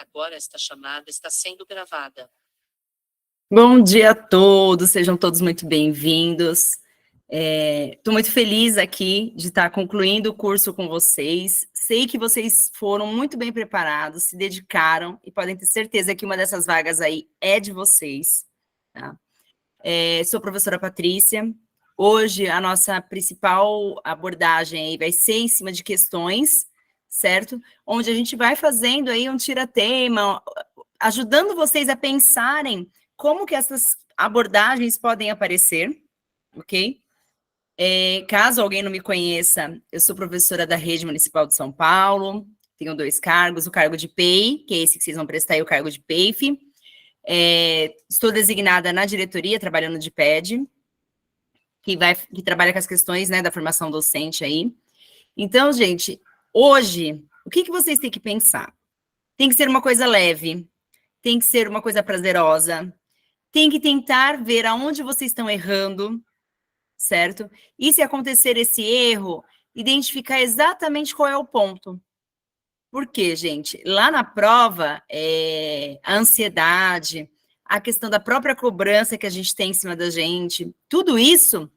Agora esta chamada está sendo gravada. Bom dia a todos, sejam todos muito bem-vindos. Estou muito feliz aqui de estar concluindo o curso com vocês. Sei que vocês foram muito bem preparados, se dedicaram e podem ter certeza que uma dessas vagas aí é de vocês. Tá? Sou a professora Patrícia. Hoje a nossa principal abordagem aí vai ser em cima de questões, certo? Onde a gente vai fazendo aí um tira-tema, ajudando vocês a pensarem como que essas abordagens podem aparecer, ok? Caso alguém não me conheça, eu sou professora da Rede Municipal de São Paulo, tenho 2 cargos, o cargo de PEI, que é esse que vocês vão prestar, e o cargo de PEIF. Estou designada na diretoria, trabalhando de PED, que trabalha com as questões, né, da formação docente aí. Então, gente, hoje, o que vocês têm que pensar? Tem que ser uma coisa leve, tem que ser uma coisa prazerosa, tem que tentar ver aonde vocês estão errando, certo? E se acontecer esse erro, identificar exatamente qual é o ponto. Por quê, gente? Lá na prova, a ansiedade, a questão da própria cobrança que a gente tem em cima da gente, tudo isso,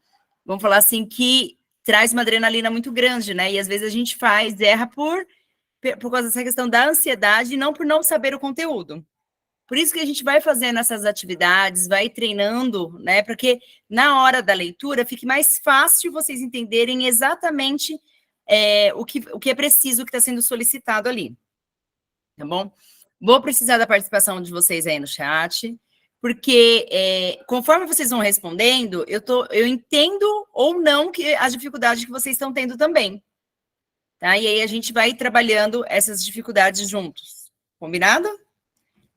vamos falar assim, que traz uma adrenalina muito grande, né? E às vezes a gente erra por causa dessa questão da ansiedade e não por não saber o conteúdo. Por isso que a gente vai fazendo essas atividades, vai treinando, né? Para que na hora da leitura fique mais fácil vocês entenderem exatamente o que é preciso, o que está sendo solicitado ali. Tá bom? Vou precisar da participação de vocês aí no chat, porque conforme vocês vão respondendo, eu entendo ou não as dificuldades que vocês estão tendo também. Tá? E aí a gente vai trabalhando essas dificuldades juntos. Combinado?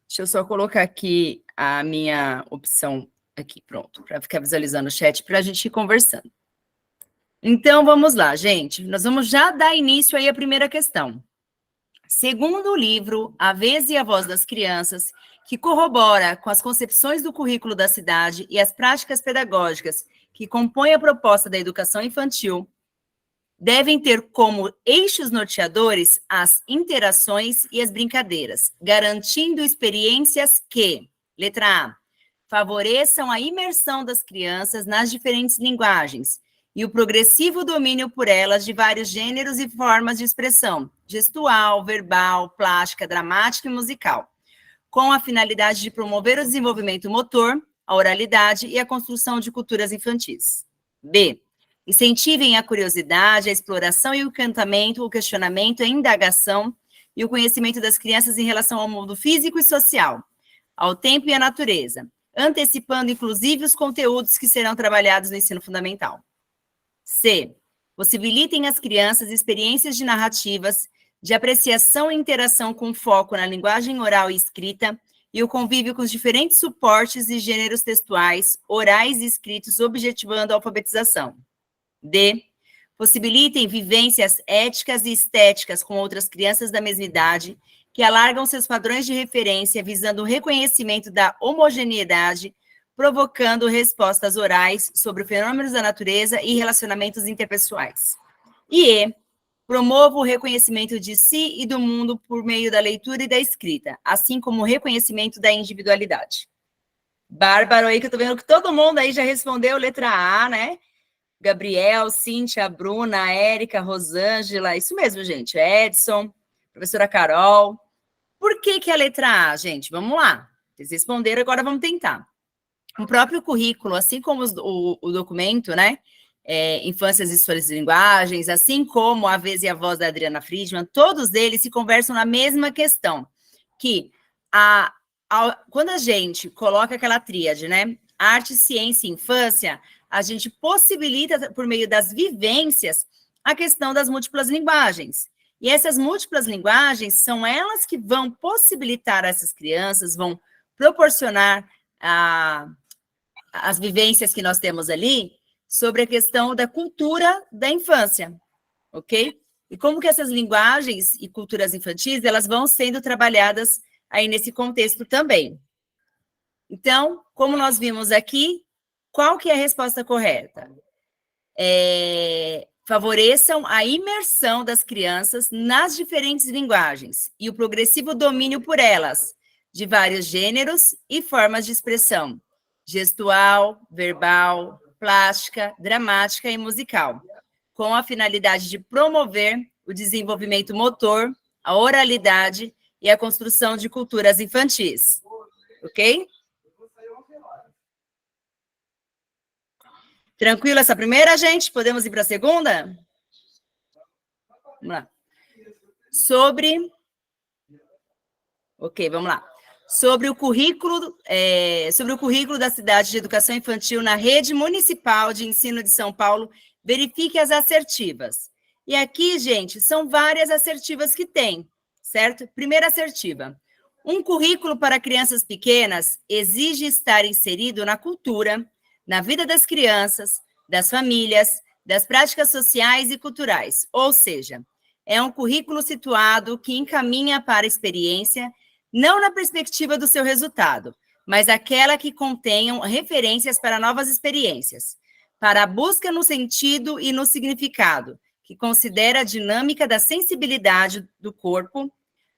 Deixa eu só colocar aqui a minha opção aqui, pronto, para ficar visualizando o chat, para a gente ir conversando. Então, vamos lá, gente. Nós vamos já dar início aí à primeira questão. Segundo o livro A Vez e a Voz das Crianças, que corrobora com as concepções do currículo da cidade e as práticas pedagógicas que compõem a proposta da educação infantil, devem ter como eixos norteadores as interações e as brincadeiras, garantindo experiências que, letra A, favoreçam a imersão das crianças nas diferentes linguagens e o progressivo domínio por elas de vários gêneros e formas de expressão, gestual, verbal, plástica, dramática e musical, com a finalidade de promover o desenvolvimento motor, a oralidade e a construção de culturas infantis. B, incentivem a curiosidade, a exploração e o encantamento, o questionamento, a indagação e o conhecimento das crianças em relação ao mundo físico e social, ao tempo e à natureza, antecipando, inclusive, os conteúdos que serão trabalhados no ensino fundamental. C. Possibilitem às crianças experiências de narrativas, de apreciação e interação com foco na linguagem oral e escrita e o convívio com os diferentes suportes e gêneros textuais, orais e escritos, objetivando a alfabetização. D. Possibilitem vivências éticas e estéticas com outras crianças da mesma idade, que alargam seus padrões de referência, visando o reconhecimento da homogeneidade, provocando respostas orais sobre fenômenos da natureza e relacionamentos interpessoais. E E. Promova o reconhecimento de si e do mundo por meio da leitura e da escrita, assim como o reconhecimento da individualidade. Bárbaro aí, que eu tô vendo que todo mundo aí já respondeu letra A, né? Gabriel, Cíntia, Bruna, Érica, Rosângela, isso mesmo, gente. Edson, professora Carol. Por que a letra A, gente? Vamos lá. Vocês responderam, agora vamos tentar. O próprio currículo, assim como o documento, né? Infâncias e suas linguagens, assim como A Vez e a Voz da Adriana Friedman, todos eles se conversam na mesma questão, que quando a gente coloca aquela tríade, né? Arte, ciência e infância, a gente possibilita, por meio das vivências, a questão das múltiplas linguagens. E essas múltiplas linguagens são elas que vão possibilitar a essas crianças, vão proporcionar as vivências que nós temos ali sobre a questão da cultura da infância, ok? E como que essas linguagens e culturas infantis, elas vão sendo trabalhadas aí nesse contexto também. Então, como nós vimos aqui, qual que é a resposta correta? favoreçam a imersão das crianças nas diferentes linguagens e o progressivo domínio por elas, de vários gêneros e formas de expressão, gestual, verbal, plástica, dramática e musical, com a finalidade de promover o desenvolvimento motor, a oralidade e a construção de culturas infantis. Ok? Tranquilo essa primeira, gente? Podemos ir para a segunda? Vamos lá. Vamos lá. Sobre o currículo da Cidade de Educação Infantil na Rede Municipal de Ensino de São Paulo, verifique as assertivas. E aqui, gente, são várias assertivas que tem, certo? Primeira assertiva. Um currículo para crianças pequenas exige estar inserido na cultura, na vida das crianças, das famílias, das práticas sociais e culturais. Ou seja, é um currículo situado que encaminha para a experiência, não na perspectiva do seu resultado, mas aquela que contenham referências para novas experiências, para a busca no sentido e no significado, que considera a dinâmica da sensibilidade do corpo,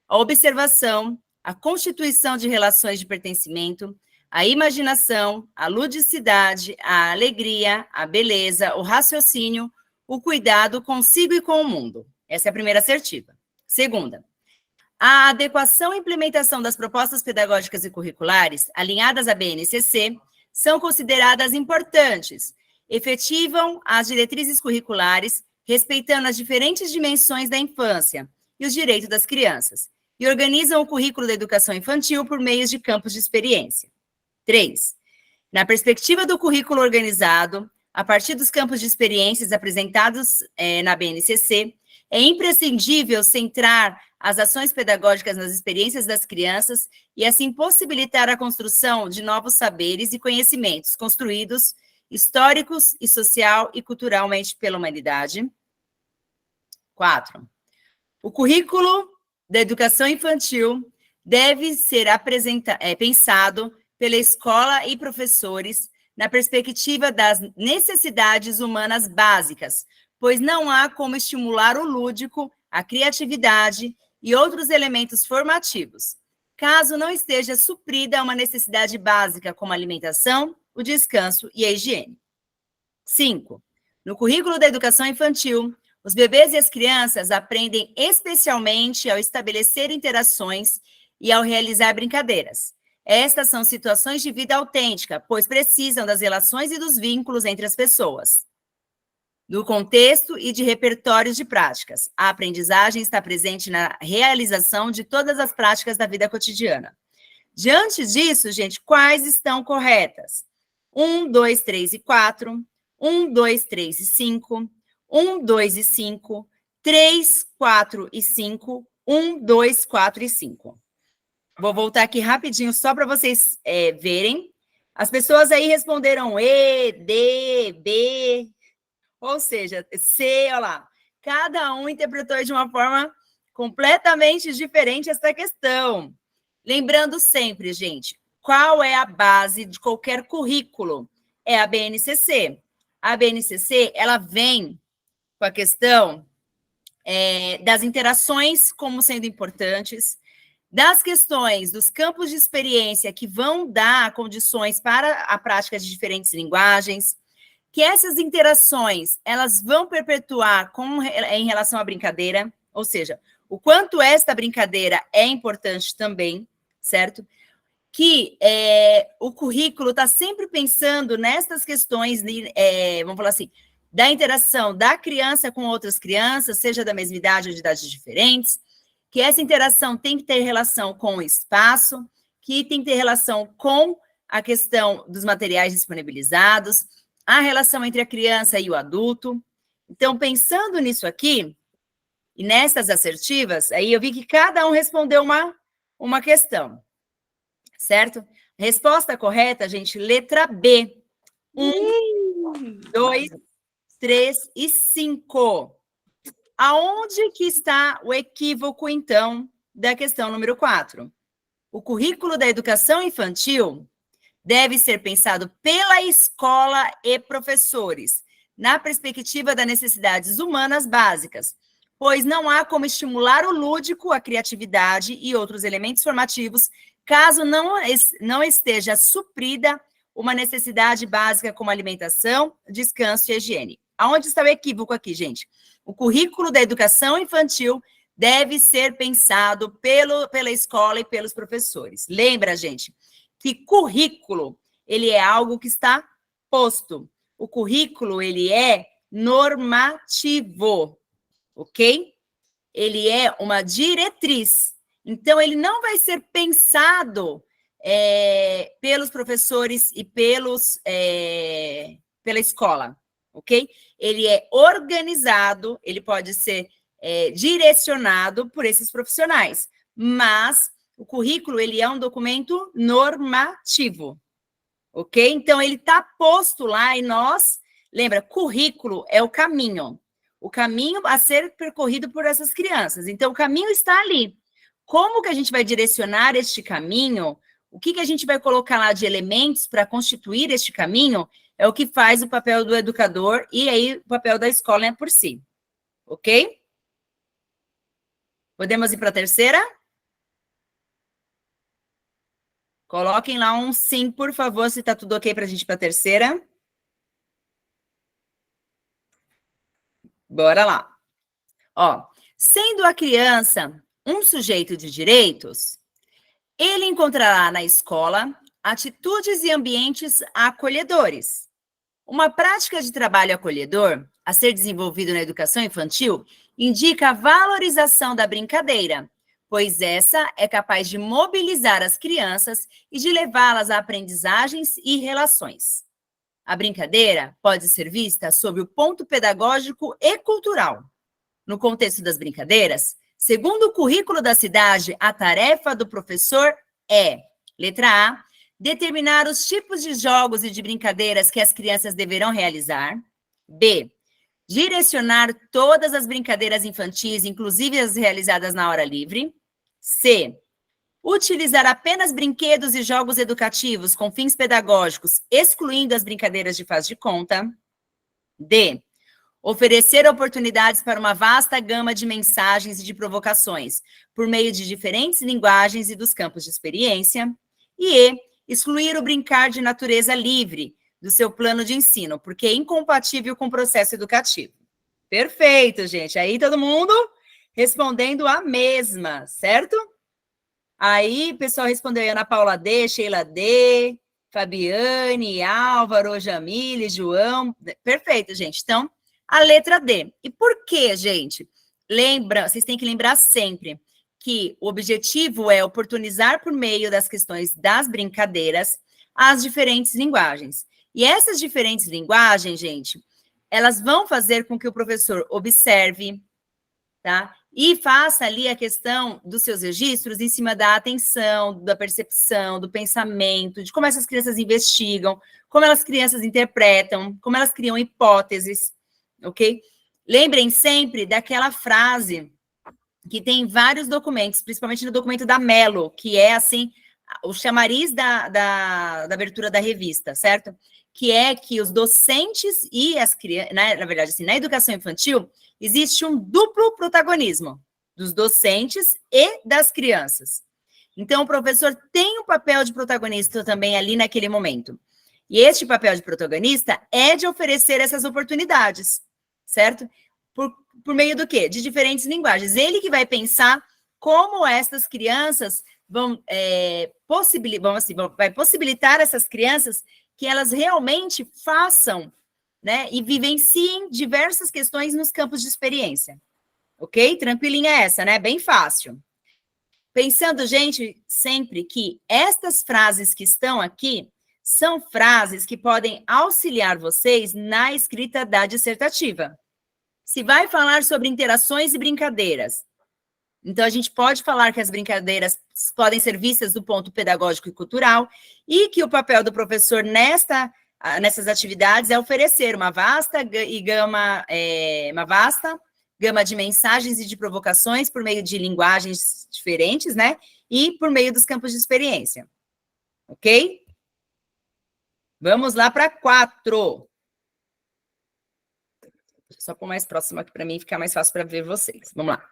a observação, a constituição de relações de pertencimento, a imaginação, a ludicidade, a alegria, a beleza, o raciocínio, o cuidado consigo e com o mundo. Essa é a primeira assertiva. Segunda, a adequação e implementação das propostas pedagógicas e curriculares alinhadas à BNCC são consideradas importantes, efetivam as diretrizes curriculares, respeitando as diferentes dimensões da infância e os direitos das crianças, e organizam o currículo da educação infantil por meios de campos de experiência. 3. Na perspectiva do currículo organizado, a partir dos campos de experiências apresentados na BNCC, é imprescindível centrar as ações pedagógicas nas experiências das crianças e, assim, possibilitar a construção de novos saberes e conhecimentos construídos, históricos e social e culturalmente pela humanidade. 4. O currículo da educação infantil deve ser pensado pela escola e professores na perspectiva das necessidades humanas básicas, pois não há como estimular o lúdico, a criatividade e outros elementos formativos, caso não esteja suprida uma necessidade básica como a alimentação, o descanso e a higiene. 5. No currículo da educação infantil, os bebês e as crianças aprendem especialmente ao estabelecer interações e ao realizar brincadeiras. Estas são situações de vida autêntica, pois precisam das relações e dos vínculos entre as pessoas. No contexto e de repertórios de práticas, a aprendizagem está presente na realização de todas as práticas da vida cotidiana. Diante disso, gente, quais estão corretas? 1, 2, 3 e 4, 1, 2, 3 e 5, 1, 2 e 5, 3, 4 e 5, 1, 2, 4 e 5. Vou voltar aqui rapidinho só para vocês verem. As pessoas aí responderam E, D, B, ou seja, C, olha lá. Cada um interpretou de uma forma completamente diferente essa questão. Lembrando sempre, gente, qual é a base de qualquer currículo? É a BNCC. A BNCC, ela vem com a questão das interações como sendo importantes, das questões dos campos de experiência que vão dar condições para a prática de diferentes linguagens, que essas interações, elas vão perpetuar em relação à brincadeira, ou seja, o quanto esta brincadeira é importante também, certo? Que o currículo está sempre pensando nessas questões, vamos falar assim, da interação da criança com outras crianças, seja da mesma idade ou de idades diferentes, que essa interação tem que ter relação com o espaço, que tem que ter relação com a questão dos materiais disponibilizados, a relação entre a criança e o adulto. Então, pensando nisso aqui, e nessas assertivas, aí eu vi que cada um respondeu uma questão, certo? Resposta correta, gente, letra B. 1, 2, 3 e 5. Aonde que está o equívoco, então, da questão número 4? O currículo da educação infantil deve ser pensado pela escola e professores, na perspectiva das necessidades humanas básicas, pois não há como estimular o lúdico, a criatividade e outros elementos formativos, caso não esteja suprida uma necessidade básica como alimentação, descanso e higiene. Aonde está o equívoco aqui, gente? O currículo da educação infantil deve ser pensado pela escola e pelos professores. Lembra, gente, que currículo, ele é algo que está posto. O currículo, ele é normativo, ok? Ele é uma diretriz. Então, ele não vai ser pensado pelos professores e pela escola, ok? Ele é organizado, ele pode ser direcionado por esses profissionais, mas o currículo, ele é um documento normativo, ok? Então, ele está posto lá e nós, lembra, currículo é o caminho a ser percorrido por essas crianças. Então, o caminho está ali. Como que a gente vai direcionar este caminho? O que a gente vai colocar lá de elementos para constituir este caminho? É o que faz o papel do educador e aí o papel da escola é por si. Ok? Podemos ir para a terceira? Coloquem lá um sim, por favor, se está tudo ok para a gente ir para a terceira. Bora lá. Ó, sendo a criança um sujeito de direitos, ele encontrará na escola atitudes e ambientes acolhedores. Uma prática de trabalho acolhedor a ser desenvolvido na educação infantil indica a valorização da brincadeira, pois essa é capaz de mobilizar as crianças e de levá-las a aprendizagens e relações. A brincadeira pode ser vista sob o ponto pedagógico e cultural. No contexto das brincadeiras, segundo o currículo da cidade, a tarefa do professor é, letra A, determinar os tipos de jogos e de brincadeiras que as crianças deverão realizar. B, direcionar todas as brincadeiras infantis, inclusive as realizadas na hora livre. C, utilizar apenas brinquedos e jogos educativos com fins pedagógicos, excluindo as brincadeiras de faz de conta. D, oferecer oportunidades para uma vasta gama de mensagens e de provocações, por meio de diferentes linguagens e dos campos de experiência. E excluir o brincar de natureza livre do seu plano de ensino, porque é incompatível com o processo educativo. Perfeito, gente. Aí todo mundo respondendo a mesma, certo? Aí o pessoal respondeu Ana Paula D, Sheila D, Fabiane, Álvaro, Jamile, João. Perfeito, gente. Então, a letra D. E por quê, gente? Vocês têm que lembrar sempre que o objetivo é oportunizar por meio das questões das brincadeiras as diferentes linguagens. E essas diferentes linguagens, gente, elas vão fazer com que o professor observe, tá? E faça ali a questão dos seus registros em cima da atenção, da percepção, do pensamento, de como essas crianças investigam, como as crianças interpretam, como elas criam hipóteses, ok? Lembrem sempre daquela frase que tem vários documentos, principalmente no documento da Mello, que é, assim, o chamariz da abertura da revista, certo? Que é que os docentes e as crianças, na verdade, assim, na educação infantil, existe um duplo protagonismo dos docentes e das crianças. Então, o professor tem um papel de protagonista também ali naquele momento. E este papel de protagonista é de oferecer essas oportunidades, certo? Por meio do quê? De diferentes linguagens. Ele que vai pensar como essas crianças vai possibilitar essas crianças que elas realmente façam, né, e vivenciem diversas questões nos campos de experiência. Ok? Tranquilinha essa, né? Bem fácil. Pensando, gente, sempre que estas frases que estão aqui são frases que podem auxiliar vocês na escrita da dissertativa. Se vai falar sobre interações e brincadeiras, então a gente pode falar que as brincadeiras podem ser vistas do ponto pedagógico e cultural e que o papel do professor nessas atividades é oferecer uma vasta gama de mensagens e de provocações por meio de linguagens diferentes, né? E por meio dos campos de experiência. Ok? Vamos lá para 4. Só pôr mais próximo aqui para mim, ficar mais fácil para ver vocês. Vamos lá.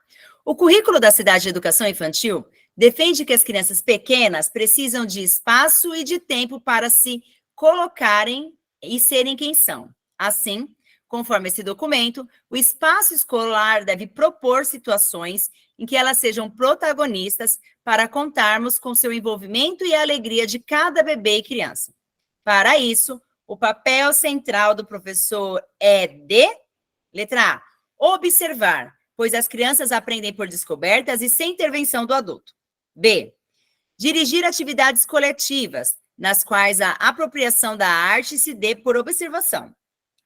O currículo da Cidade de Educação Infantil defende que as crianças pequenas precisam de espaço e de tempo para se colocarem e serem quem são. Assim, conforme esse documento, o espaço escolar deve propor situações em que elas sejam protagonistas para contarmos com seu envolvimento e a alegria de cada bebê e criança. Para isso, o papel central do professor é de, letra A, observar, pois as crianças aprendem por descobertas e sem intervenção do adulto. B, dirigir atividades coletivas, nas quais a apropriação da arte se dê por observação.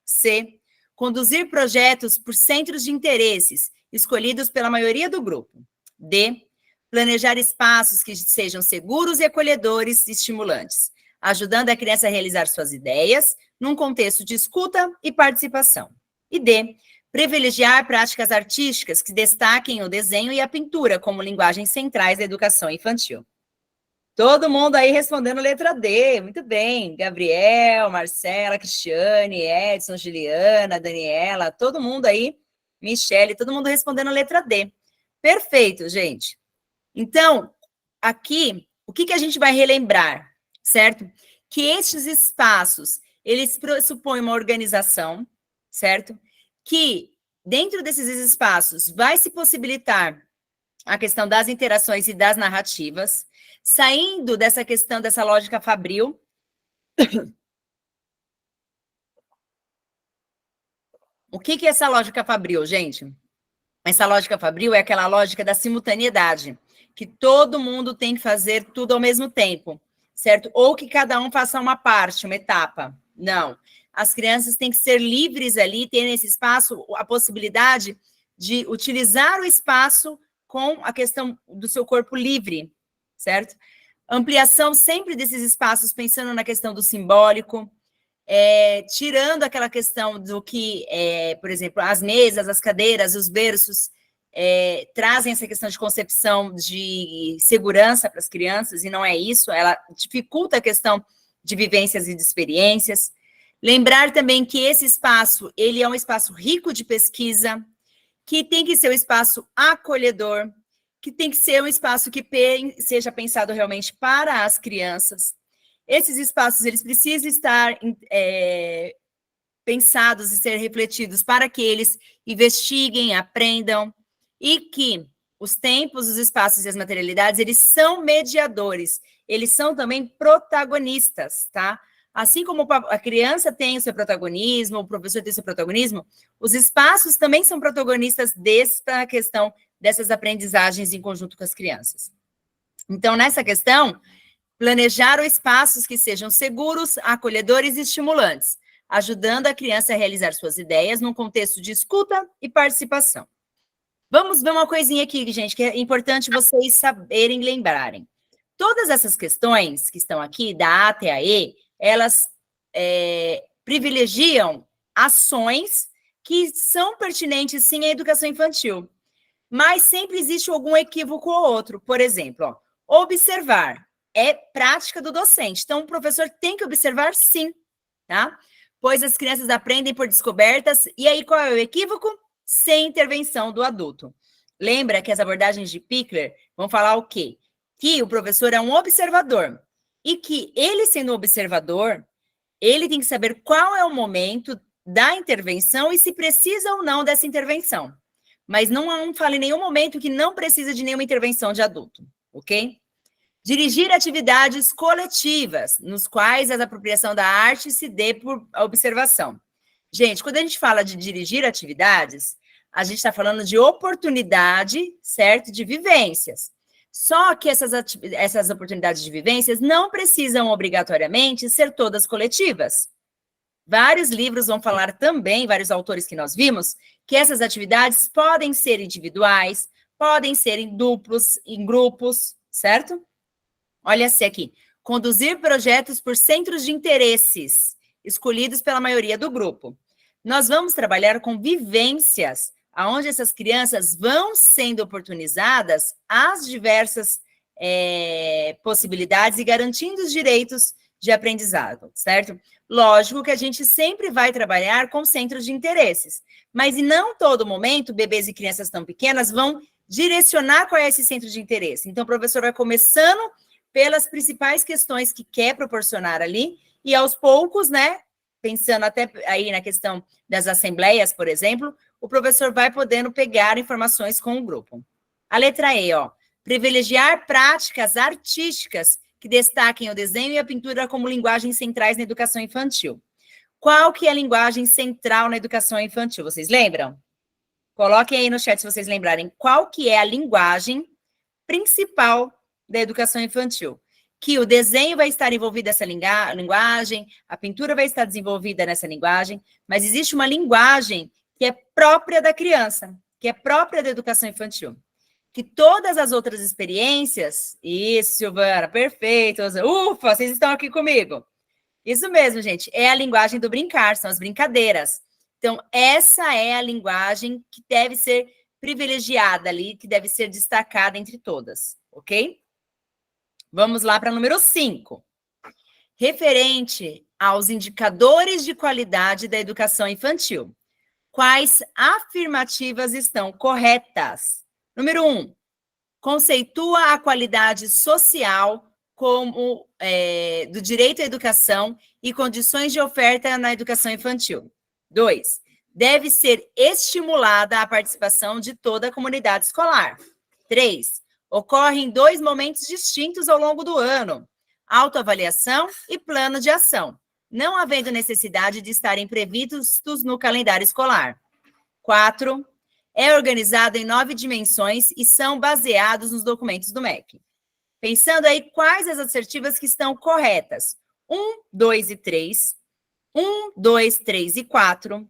C, conduzir projetos por centros de interesses, escolhidos pela maioria do grupo. D, planejar espaços que sejam seguros e acolhedores e estimulantes, ajudando a criança a realizar suas ideias, num contexto de escuta e participação. E D, privilegiar práticas artísticas que destaquem o desenho e a pintura como linguagens centrais da educação infantil. Todo mundo aí respondendo letra D, muito bem. Gabriel, Marcela, Cristiane, Edson, Juliana, Daniela, todo mundo aí, Michele, todo mundo respondendo letra D. Perfeito, gente. Então, aqui, o que a gente vai relembrar, certo? Que estes espaços, eles pressupõem uma organização, certo? Que dentro desses espaços vai se possibilitar a questão das interações e das narrativas, saindo dessa questão, dessa lógica fabril. O que é essa lógica fabril, gente? Essa lógica fabril é aquela lógica da simultaneidade, que todo mundo tem que fazer tudo ao mesmo tempo, certo? Ou que cada um faça uma parte, uma etapa. Não. As crianças têm que ser livres ali, ter nesse espaço a possibilidade de utilizar o espaço com a questão do seu corpo livre, certo? Ampliação sempre desses espaços, pensando na questão do simbólico, tirando aquela questão do que, por exemplo, as mesas, as cadeiras, os berços, trazem essa questão de concepção de segurança para as crianças, e não é isso, ela dificulta a questão de vivências e de experiências. Lembrar também que esse espaço, ele é um espaço rico de pesquisa, que tem que ser um espaço acolhedor, que tem que ser um espaço que seja pensado realmente para as crianças. Esses espaços, eles precisam estar pensados e ser refletidos para que eles investiguem, aprendam, e que os tempos, os espaços e as materialidades, eles são mediadores, eles são também protagonistas, tá? Assim como a criança tem o seu protagonismo, o professor tem o seu protagonismo, os espaços também são protagonistas desta questão dessas aprendizagens em conjunto com as crianças. Então, nessa questão, planejar espaços que sejam seguros, acolhedores e estimulantes, ajudando a criança a realizar suas ideias num contexto de escuta e participação. Vamos ver uma coisinha aqui, gente, que é importante vocês saberem, lembrarem. Todas essas questões que estão aqui, da A até a E, elas privilegiam ações que são pertinentes, sim, à educação infantil. Mas sempre existe algum equívoco ou outro. Por exemplo, observar é prática do docente. Então, o professor tem que observar, sim, tá? Pois as crianças aprendem por descobertas. E aí, qual é o equívoco? Sem intervenção do adulto. Lembra que as abordagens de Pickler vão falar o quê? Que o professor é um observador. E que ele, sendo um observador, ele tem que saber qual é o momento da intervenção e se precisa ou não dessa intervenção. Mas não fala em nenhum momento que não precisa de nenhuma intervenção de adulto, ok? Dirigir atividades coletivas, nos quais a apropriação da arte se dê por observação. Gente, quando a gente fala de dirigir atividades, a gente está falando de oportunidade, certo? De vivências. Só que essas oportunidades de vivências não precisam obrigatoriamente ser todas coletivas. Vários livros vão falar também, vários autores que nós vimos, que essas atividades podem ser individuais, podem ser em duplos, em grupos, certo? Olha-se aqui. Conduzir projetos por centros de interesses, escolhidos pela maioria do grupo. Nós vamos trabalhar com vivências, onde essas crianças vão sendo oportunizadas às diversas possibilidades e garantindo os direitos de aprendizado, certo? Lógico que a gente sempre vai trabalhar com centros de interesses, mas em não todo momento, bebês e crianças tão pequenas vão direcionar qual é esse centro de interesse. Então, o professor vai começando pelas principais questões que quer proporcionar ali, e aos poucos, né, pensando até aí na questão das assembleias, por exemplo, o professor vai podendo pegar informações com o grupo. A letra E, ó, privilegiar práticas artísticas que destaquem o desenho e a pintura como linguagens centrais na educação infantil. Qual que é a linguagem central na educação infantil? Vocês lembram? Coloquem aí no chat se vocês lembrarem qual que é a linguagem principal da educação infantil. Que o desenho vai estar envolvido nessa linguagem, a pintura vai estar desenvolvida nessa linguagem, mas existe uma linguagem que é própria da criança, que é própria da educação infantil. Que todas as outras experiências... Isso, Silvana, perfeito. Ufa, vocês estão aqui comigo. Isso mesmo, gente. É a linguagem do brincar, são as brincadeiras. Então, essa é a linguagem que deve ser privilegiada ali, que deve ser destacada entre todas, ok? Vamos lá para o número 5. Referente aos indicadores de qualidade da educação infantil. Quais afirmativas estão corretas? Número 1, conceitua a qualidade social como do direito à educação e condições de oferta na educação infantil. 2, deve ser estimulada a participação de toda a comunidade escolar. 3, ocorrem 2 momentos distintos ao longo do ano, autoavaliação e plano de ação, não havendo necessidade de estarem previstos no calendário escolar. 4, é organizado em 9 dimensões e são baseados nos documentos do MEC. Pensando aí quais as assertivas que estão corretas. 1, 2 e 3, 1, 2, 3 e 4,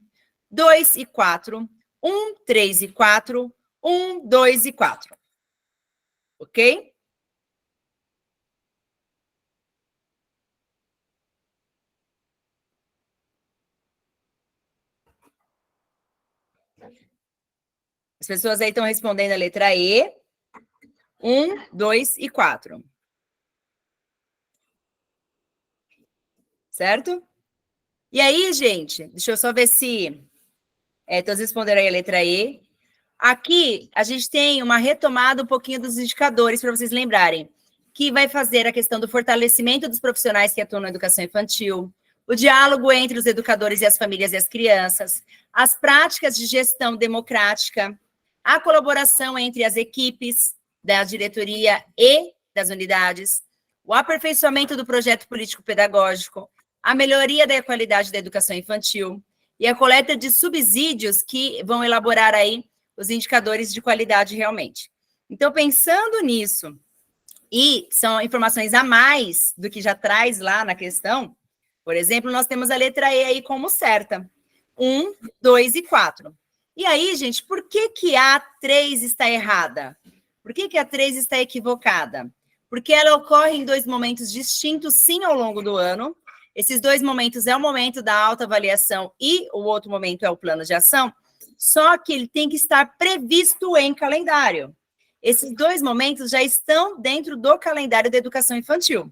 2 e 4, 1, 3 e 4, 1, 2 e 4. Ok? As pessoas aí estão respondendo a letra E. 1, 2 e 4. Certo? E aí, gente, deixa eu só ver se todos responderam aí a letra E. Aqui, a gente tem uma retomada um pouquinho dos indicadores, para vocês lembrarem, que vai fazer a questão do fortalecimento dos profissionais que atuam na educação infantil, o diálogo entre os educadores e as famílias e as crianças, as práticas de gestão democrática, a colaboração entre as equipes da diretoria e das unidades, o aperfeiçoamento do projeto político-pedagógico, a melhoria da qualidade da educação infantil e a coleta de subsídios que vão elaborar aí os indicadores de qualidade realmente. Então, pensando nisso, e são informações a mais do que já traz lá na questão, por exemplo, nós temos a letra E aí como certa. 1, 2 e 4. E aí, gente, por que que a 3 está errada? Por que que a 3 está equivocada? Porque ela ocorre em 2 momentos distintos, sim, ao longo do ano. Esses 2 momentos é o momento da autoavaliação e o outro momento é o plano de ação, só que ele tem que estar previsto em calendário. Esses 2 momentos já estão dentro do calendário da educação infantil.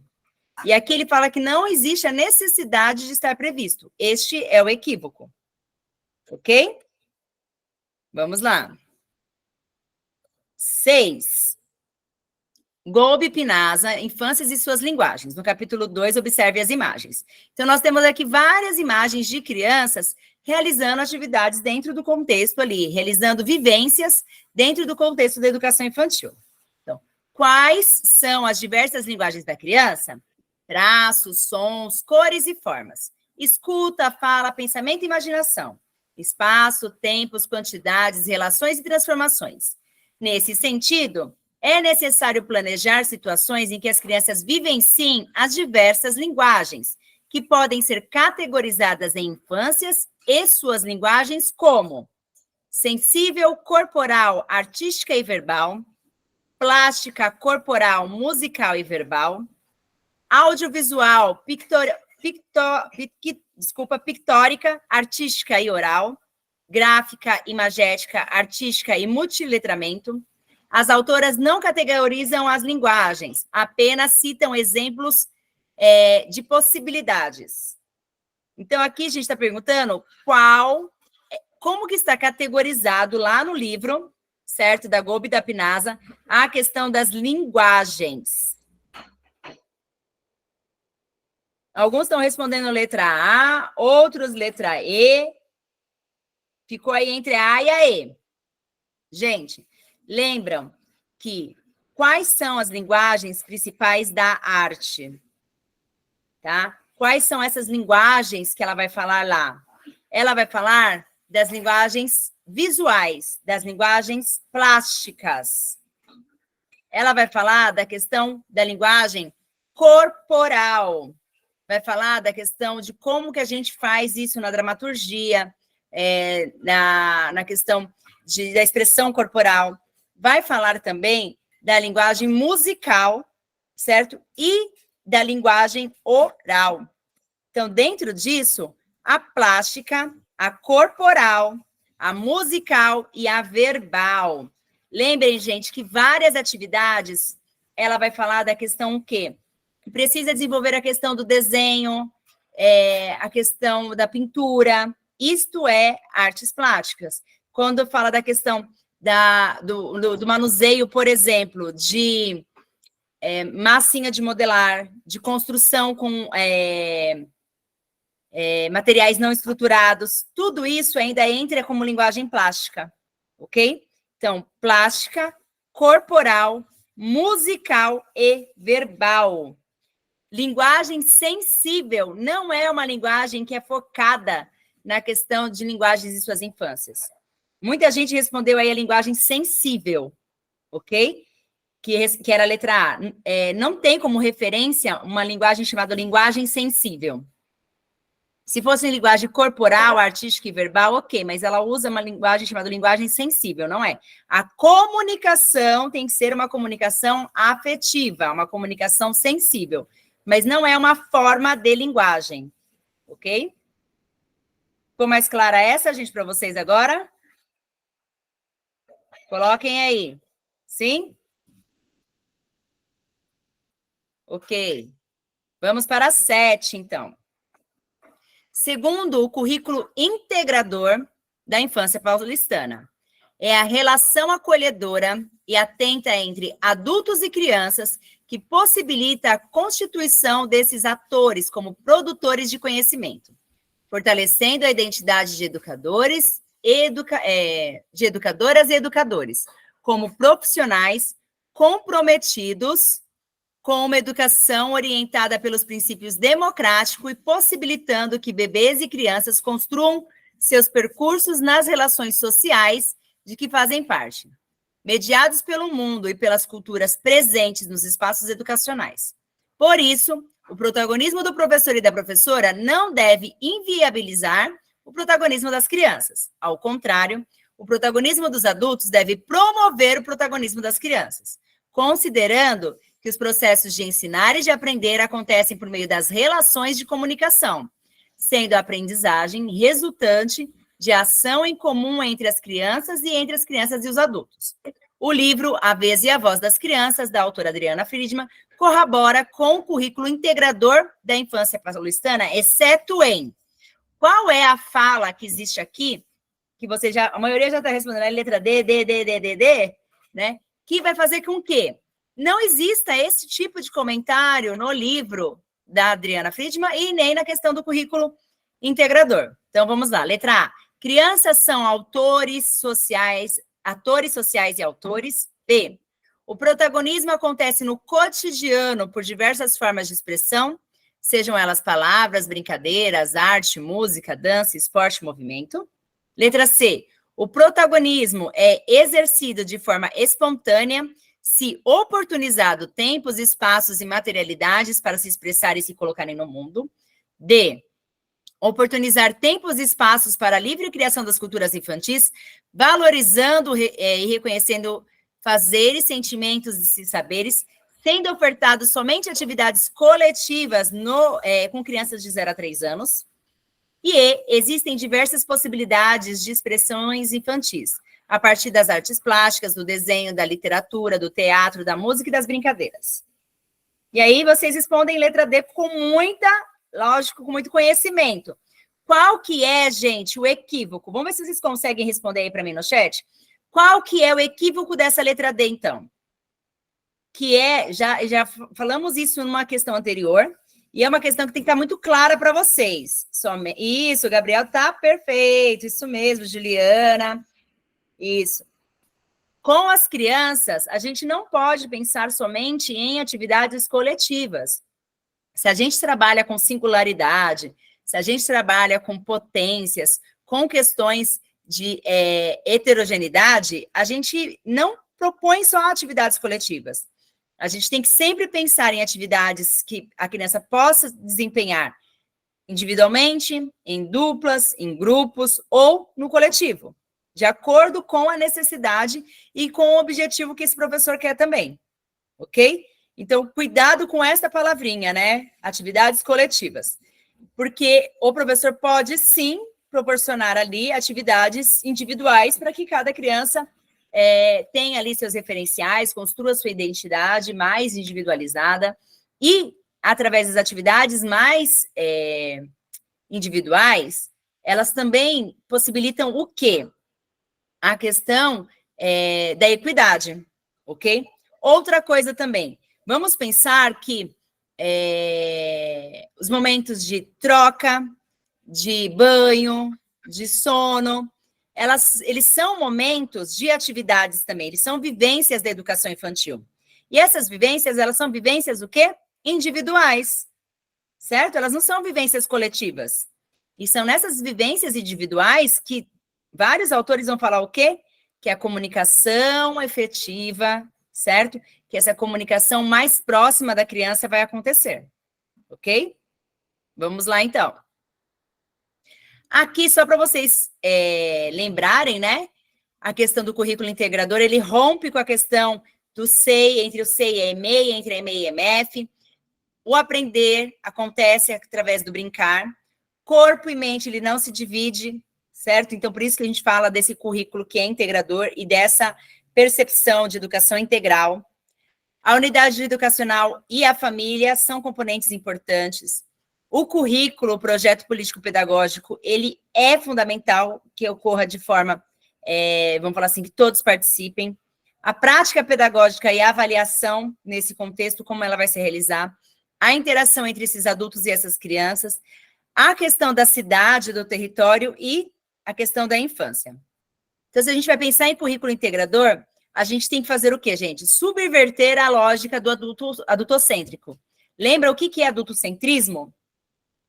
E aqui ele fala que não existe a necessidade de estar previsto. Este é o equívoco. Ok? Vamos lá. 6. Golbe Pinaza, Infâncias e Suas Linguagens. No capítulo 2, observe as imagens. Então, nós temos aqui várias imagens de crianças realizando atividades dentro do contexto ali, realizando vivências dentro do contexto da educação infantil. Então, quais são as diversas linguagens da criança? Traços, sons, cores e formas. Escuta, fala, pensamento e imaginação. Espaço, tempos, quantidades, relações e transformações. Nesse sentido, é necessário planejar situações em que as crianças vivenciem as diversas linguagens, que podem ser categorizadas em infâncias e suas linguagens como sensível, corporal, artística e verbal, plástica, corporal, musical e verbal, audiovisual, pictórica, artística e oral, gráfica, imagética, artística e multiletramento. As autoras não categorizam as linguagens, apenas citam exemplos de possibilidades. Então, aqui a gente está perguntando como que está categorizado lá no livro, certo, da Golbe e da Pinasa, a questão das linguagens. Alguns estão respondendo letra A, outros letra E. Ficou aí entre a A e a E. Gente, lembram que quais são as linguagens principais da arte? Tá? Quais são essas linguagens que ela vai falar lá? Ela vai falar das linguagens visuais, das linguagens plásticas. Ela vai falar da questão da linguagem corporal. Vai falar da questão de como que a gente faz isso na dramaturgia, na questão da expressão corporal. Vai falar também da linguagem musical, certo? E da linguagem oral. Então, dentro disso, a plástica, a corporal, a musical e a verbal. Lembrem, gente, que várias atividades, ela vai falar da questão o quê? Que precisa desenvolver a questão do desenho, a questão da pintura, isto é artes plásticas. Quando fala da questão do manuseio, por exemplo, de massinha de modelar, de construção com materiais não estruturados, tudo isso ainda entra como linguagem plástica, ok? Então, plástica, corporal, musical e verbal. Linguagem sensível não é uma linguagem que é focada na questão de linguagens em suas infâncias. Muita gente respondeu aí a linguagem sensível, ok? Que era a letra A. Não tem como referência uma linguagem chamada linguagem sensível. Se fosse em linguagem corporal, artística e verbal, ok, mas ela usa uma linguagem chamada linguagem sensível, não é? A comunicação tem que ser uma comunicação afetiva, uma comunicação sensível, mas não é uma forma de linguagem, ok? Ficou mais clara essa, gente, para vocês agora? Coloquem aí. Sim? Ok. Vamos para a 7, então. Segundo o currículo integrador da infância paulistana, é a relação acolhedora e atenta entre adultos e crianças que possibilita a constituição desses atores como produtores de conhecimento, fortalecendo a identidade de educadoras e educadores, como profissionais comprometidos com uma educação orientada pelos princípios democráticos e possibilitando que bebês e crianças construam seus percursos nas relações sociais de que fazem parte, mediados pelo mundo e pelas culturas presentes nos espaços educacionais. Por isso, o protagonismo do professor e da professora não deve inviabilizar o protagonismo das crianças. Ao contrário, o protagonismo dos adultos deve promover o protagonismo das crianças, considerando que os processos de ensinar e de aprender acontecem por meio das relações de comunicação, sendo a aprendizagem resultante de ação em comum entre as crianças e entre as crianças e os adultos. O livro A Vez e a Voz das Crianças, da autora Adriana Friedman, corrobora com o currículo integrador da infância paulistana, exceto em qual é a fala que existe aqui, que a maioria já está respondendo, a letra D, né? Que vai fazer com que não exista esse tipo de comentário no livro da Adriana Friedman e nem na questão do currículo integrador. Então, vamos lá. Letra A. Crianças são atores sociais e autores. B. O protagonismo acontece no cotidiano por diversas formas de expressão, sejam elas palavras, brincadeiras, arte, música, dança, esporte, movimento. Letra C. O protagonismo é exercido de forma espontânea, se oportunizado tempos, espaços e materialidades para se expressar e se colocarem no mundo. D. Oportunizar tempos e espaços para a livre criação das culturas infantis, valorizando e reconhecendo fazeres, sentimentos e saberes, sendo ofertados somente atividades coletivas com crianças de 0 a 3 anos. E existem diversas possibilidades de expressões infantis, a partir das artes plásticas, do desenho, da literatura, do teatro, da música e das brincadeiras. E aí vocês respondem letra D com lógico, com muito conhecimento. Qual que é, gente, o equívoco? Vamos ver se vocês conseguem responder aí para mim no chat. Qual que é o equívoco dessa letra D, então? Que é, já falamos isso numa questão anterior, e é uma questão que tem que estar muito clara para vocês. Isso, Gabriel, tá perfeito, isso mesmo, Juliana, isso. Com as crianças, a gente não pode pensar somente em atividades coletivas. Se a gente trabalha com singularidade, se a gente trabalha com potências, com questões de heterogeneidade, a gente não propõe só atividades coletivas. A gente tem que sempre pensar em atividades que a criança possa desempenhar individualmente, em duplas, em grupos ou no coletivo, de acordo com a necessidade e com o objetivo que esse professor quer também, ok? Então, cuidado com essa palavrinha, né? Atividades coletivas. Porque o professor pode, sim, proporcionar ali atividades individuais para que cada criança tenha ali seus referenciais, construa sua identidade mais individualizada e, através das atividades mais individuais, elas também possibilitam o quê? A questão da equidade, ok? Outra coisa também, vamos pensar que os momentos de troca, de banho, de sono, eles são momentos de atividades também, eles são vivências da educação infantil. E essas vivências, elas são vivências o quê? Individuais, certo? Elas não são vivências coletivas. E são nessas vivências individuais que vários autores vão falar o quê? Que a comunicação efetiva, certo? Que essa comunicação mais próxima da criança vai acontecer, ok? Vamos lá, então. Aqui, só para vocês lembrarem, né? A questão do currículo integrador, ele rompe com a questão do SEI, entre o SEI e a EMEI, entre a EMEI e a EMF. O aprender acontece através do brincar. Corpo e mente, ele não se divide, certo? Então, por isso que a gente fala desse currículo que é integrador e dessa percepção de educação integral. A unidade educacional e a família são componentes importantes. O currículo, o projeto político-pedagógico, ele é fundamental que ocorra de forma, vamos falar assim, que todos participem. A prática pedagógica e a avaliação nesse contexto, como ela vai se realizar. A interação entre esses adultos e essas crianças. A questão da cidade, do território e a questão da infância. Então, se a gente vai pensar em currículo integrador, a gente tem que fazer o quê, gente? Subverter a lógica do adultocêntrico. Lembra o que é adultocentrismo?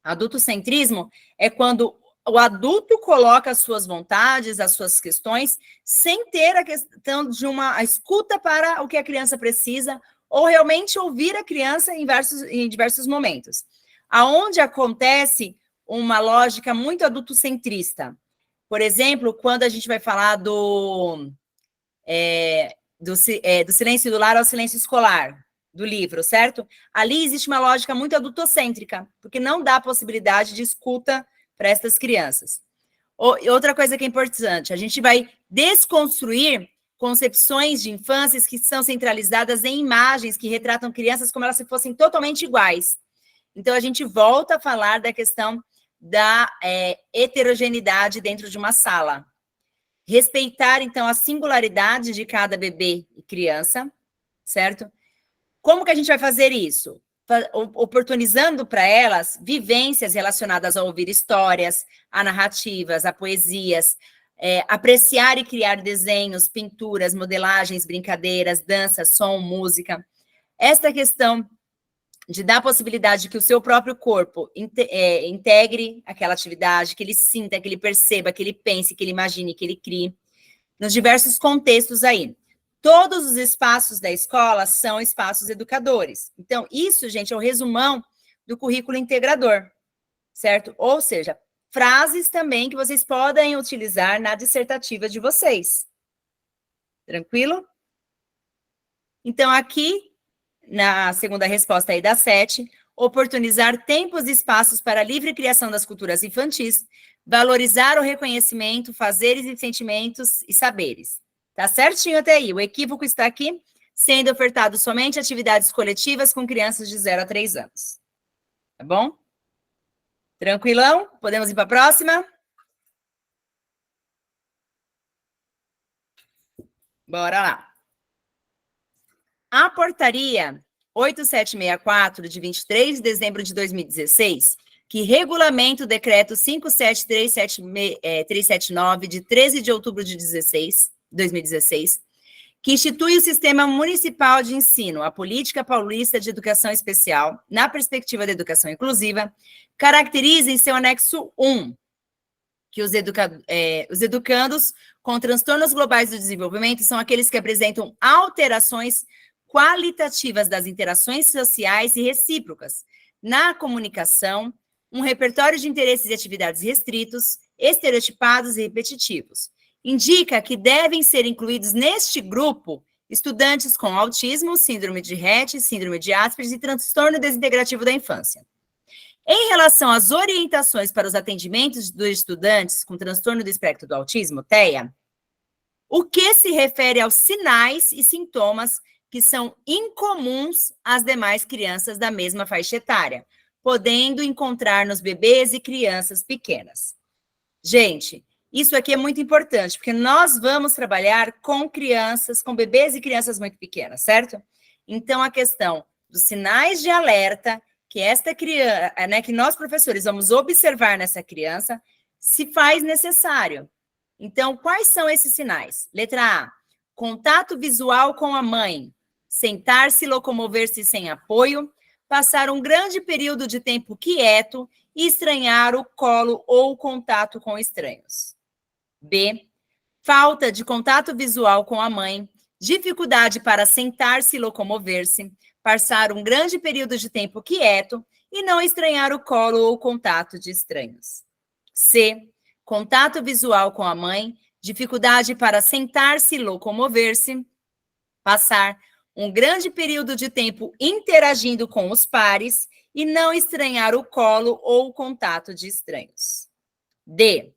Adultocentrismo é quando o adulto coloca as suas vontades, as suas questões, sem ter a questão de a escuta para o que a criança precisa, ou realmente ouvir a criança em diversos momentos. Aonde acontece uma lógica muito adultocentrista. Por exemplo, quando a gente vai falar do silêncio do lar ao silêncio escolar, do livro, certo? Ali existe uma lógica muito adultocêntrica, porque não dá possibilidade de escuta para essas crianças. Outra coisa que é importante, a gente vai desconstruir concepções de infâncias que são centralizadas em imagens que retratam crianças como elas se fossem totalmente iguais. Então, a gente volta a falar da questão da heterogeneidade dentro de uma sala. Respeitar, então, a singularidade de cada bebê e criança, certo? Como que a gente vai fazer isso? Oportunizando para elas vivências relacionadas a ouvir histórias, a narrativas, a poesias, apreciar e criar desenhos, pinturas, modelagens, brincadeiras, dança, som, música. Esta questão de dar a possibilidade de que o seu próprio corpo integre aquela atividade, que ele sinta, que ele perceba, que ele pense, que ele imagine, que ele crie, nos diversos contextos aí. Todos os espaços da escola são espaços educadores. Então, isso, gente, é o resumão do currículo integrador, certo? Ou seja, frases também que vocês podem utilizar na dissertativa de vocês. Tranquilo? Então, aqui, na segunda resposta aí da 7, oportunizar tempos e espaços para a livre criação das culturas infantis, valorizar o reconhecimento, fazeres e sentimentos e saberes. Tá certinho até aí, o equívoco está aqui. sendo ofertado somente atividades coletivas com crianças de 0 a 3 anos. Tá bom? Tranquilão? Podemos ir para a próxima? Bora lá. A portaria 8764, de 23 de dezembro de 2016, que regulamenta o decreto 57379, de 13 de outubro de 2016, que institui o Sistema Municipal de Ensino, a Política Paulista de Educação Especial, na perspectiva da educação inclusiva, caracteriza em seu anexo 1 que os educandos com transtornos globais do desenvolvimento são aqueles que apresentam alterações qualitativas das interações sociais e recíprocas na comunicação, um repertório de interesses e atividades restritos, estereotipados e repetitivos. Indica que devem ser incluídos neste grupo estudantes com autismo, síndrome de Rett, síndrome de Asperger e transtorno desintegrativo da infância. Em relação às orientações para os atendimentos dos estudantes com transtorno do espectro do autismo, TEA, o que se refere aos sinais e sintomas que são incomuns às demais crianças da mesma faixa etária, podendo encontrar nos bebês e crianças pequenas. Gente, isso aqui é muito importante, porque nós vamos trabalhar com crianças, com bebês e crianças muito pequenas, certo? Então, a questão dos sinais de alerta que esta criança, né, que nós professores vamos observar nessa criança, se faz necessário. Então, quais são esses sinais? Letra A, contato visual com a mãe, sentar-se, locomover-se sem apoio, passar um grande período de tempo quieto e estranhar o colo ou o contato com estranhos. B, falta de contato visual com a mãe, dificuldade para sentar-se e locomover-se, passar um grande período de tempo quieto e não estranhar o colo ou o contato de estranhos. C, contato visual com a mãe, dificuldade para sentar-se e locomover-se, passar um grande período de tempo interagindo com os pares e não estranhar o colo ou o contato de estranhos. D,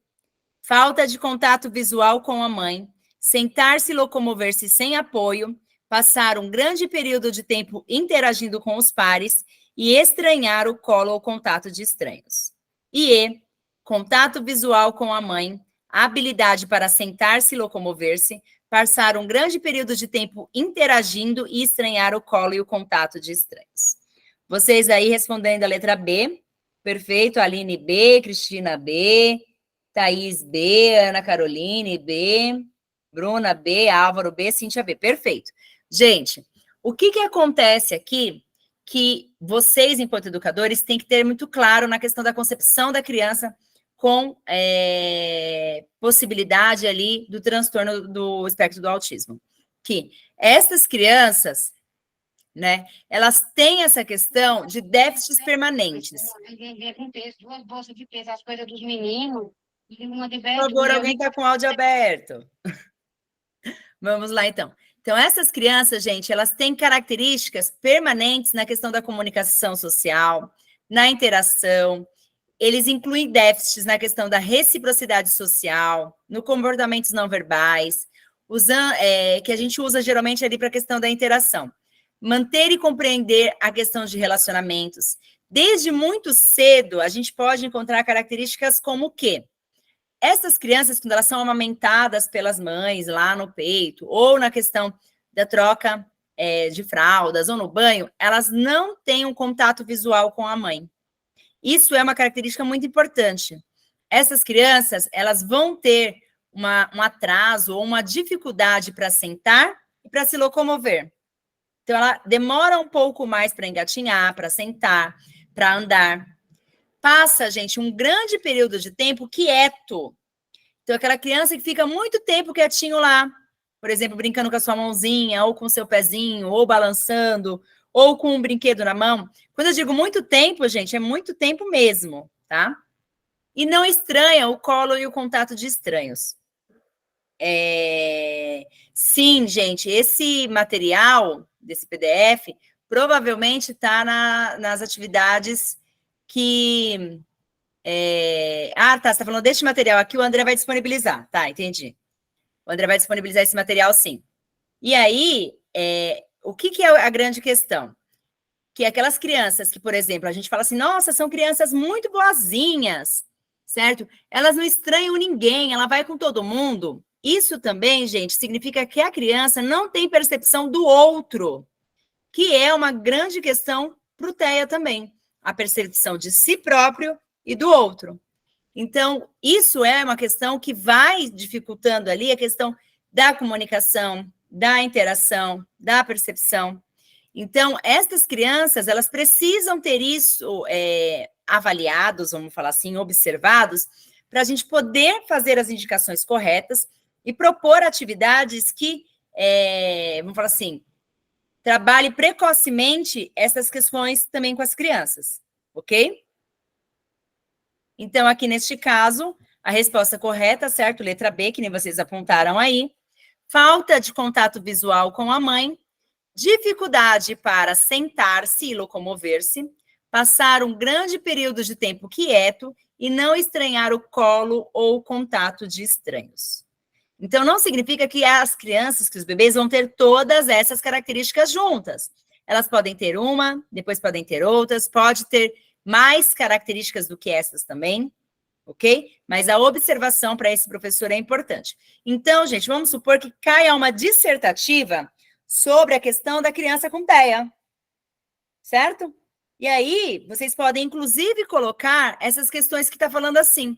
falta de contato visual com a mãe, sentar-se e locomover-se sem apoio, passar um grande período de tempo interagindo com os pares e estranhar o colo ou contato de estranhos. E E, contato visual com a mãe, habilidade para sentar-se e locomover-se, passar um grande período de tempo interagindo e estranhar o colo e o contato de estranhos. Vocês aí respondendo a letra B, perfeito, Aline B, Cristina B, Thaís B, Ana Caroline B, Bruna B, Álvaro B, Cíntia B, perfeito. Gente, o que acontece aqui que vocês, enquanto educadores, têm que ter muito claro na questão da concepção da criança com possibilidade ali do transtorno do espectro do autismo. Que essas crianças, né, elas têm essa questão de déficits permanentes. Duas bolsas de peso, as coisas dos meninos. Por favor, alguém está com o áudio aberto. Vamos lá, então. Então, essas crianças, gente, elas têm características permanentes na questão da comunicação social, na interação. Eles incluem déficits na questão da reciprocidade social, no comportamentos não verbais, que a gente usa geralmente ali para a questão da interação. Manter e compreender a questão de relacionamentos. Desde muito cedo, a gente pode encontrar características como o quê? Essas crianças, quando elas são amamentadas pelas mães lá no peito, ou na questão da troca de fraldas, ou no banho, elas não têm um contato visual com a mãe. Isso é uma característica muito importante. Essas crianças, elas vão ter um atraso ou uma dificuldade para sentar e para se locomover. Então, ela demora um pouco mais para engatinhar, para sentar, para andar. Passa, gente, um grande período de tempo quieto. Então, aquela criança que fica muito tempo quietinho lá, por exemplo, brincando com a sua mãozinha, ou com o seu pezinho, ou balançando, ou com um brinquedo na mão. Quando eu digo muito tempo, gente, é muito tempo mesmo, tá? E não estranha o colo e o contato de estranhos. Sim, gente, esse material desse PDF provavelmente está nas atividades que... tá, você está falando deste material aqui, o André vai disponibilizar. Tá, entendi. O André vai disponibilizar esse material, sim. E aí, o que é a grande questão? Que aquelas crianças que, por exemplo, a gente fala assim, nossa, são crianças muito boazinhas, certo? Elas não estranham ninguém, ela vai com todo mundo. Isso também, gente, significa que a criança não tem percepção do outro, que é uma grande questão para o TEA também, a percepção de si próprio e do outro. Então, isso é uma questão que vai dificultando ali a questão da comunicação, da interação, da percepção. Então, estas crianças, elas precisam ter isso avaliados, vamos falar assim, observados, para a gente poder fazer as indicações corretas e propor atividades que, vamos falar assim, trabalhe precocemente essas questões também com as crianças, ok? Então, aqui neste caso, a resposta correta, certo? Letra B, que nem vocês apontaram aí. Falta de contato visual com a mãe, dificuldade para sentar-se e locomover-se, passar um grande período de tempo quieto e não estranhar o colo ou o contato de estranhos. Então, não significa que as crianças, que os bebês vão ter todas essas características juntas. Elas podem ter uma, depois podem ter outras, pode ter mais características do que essas também, ok? Mas a observação para esse professor é importante. Então, gente, vamos supor que caia uma dissertativa sobre a questão da criança com TEA, certo? E aí, vocês podem, inclusive, colocar essas questões que está falando assim,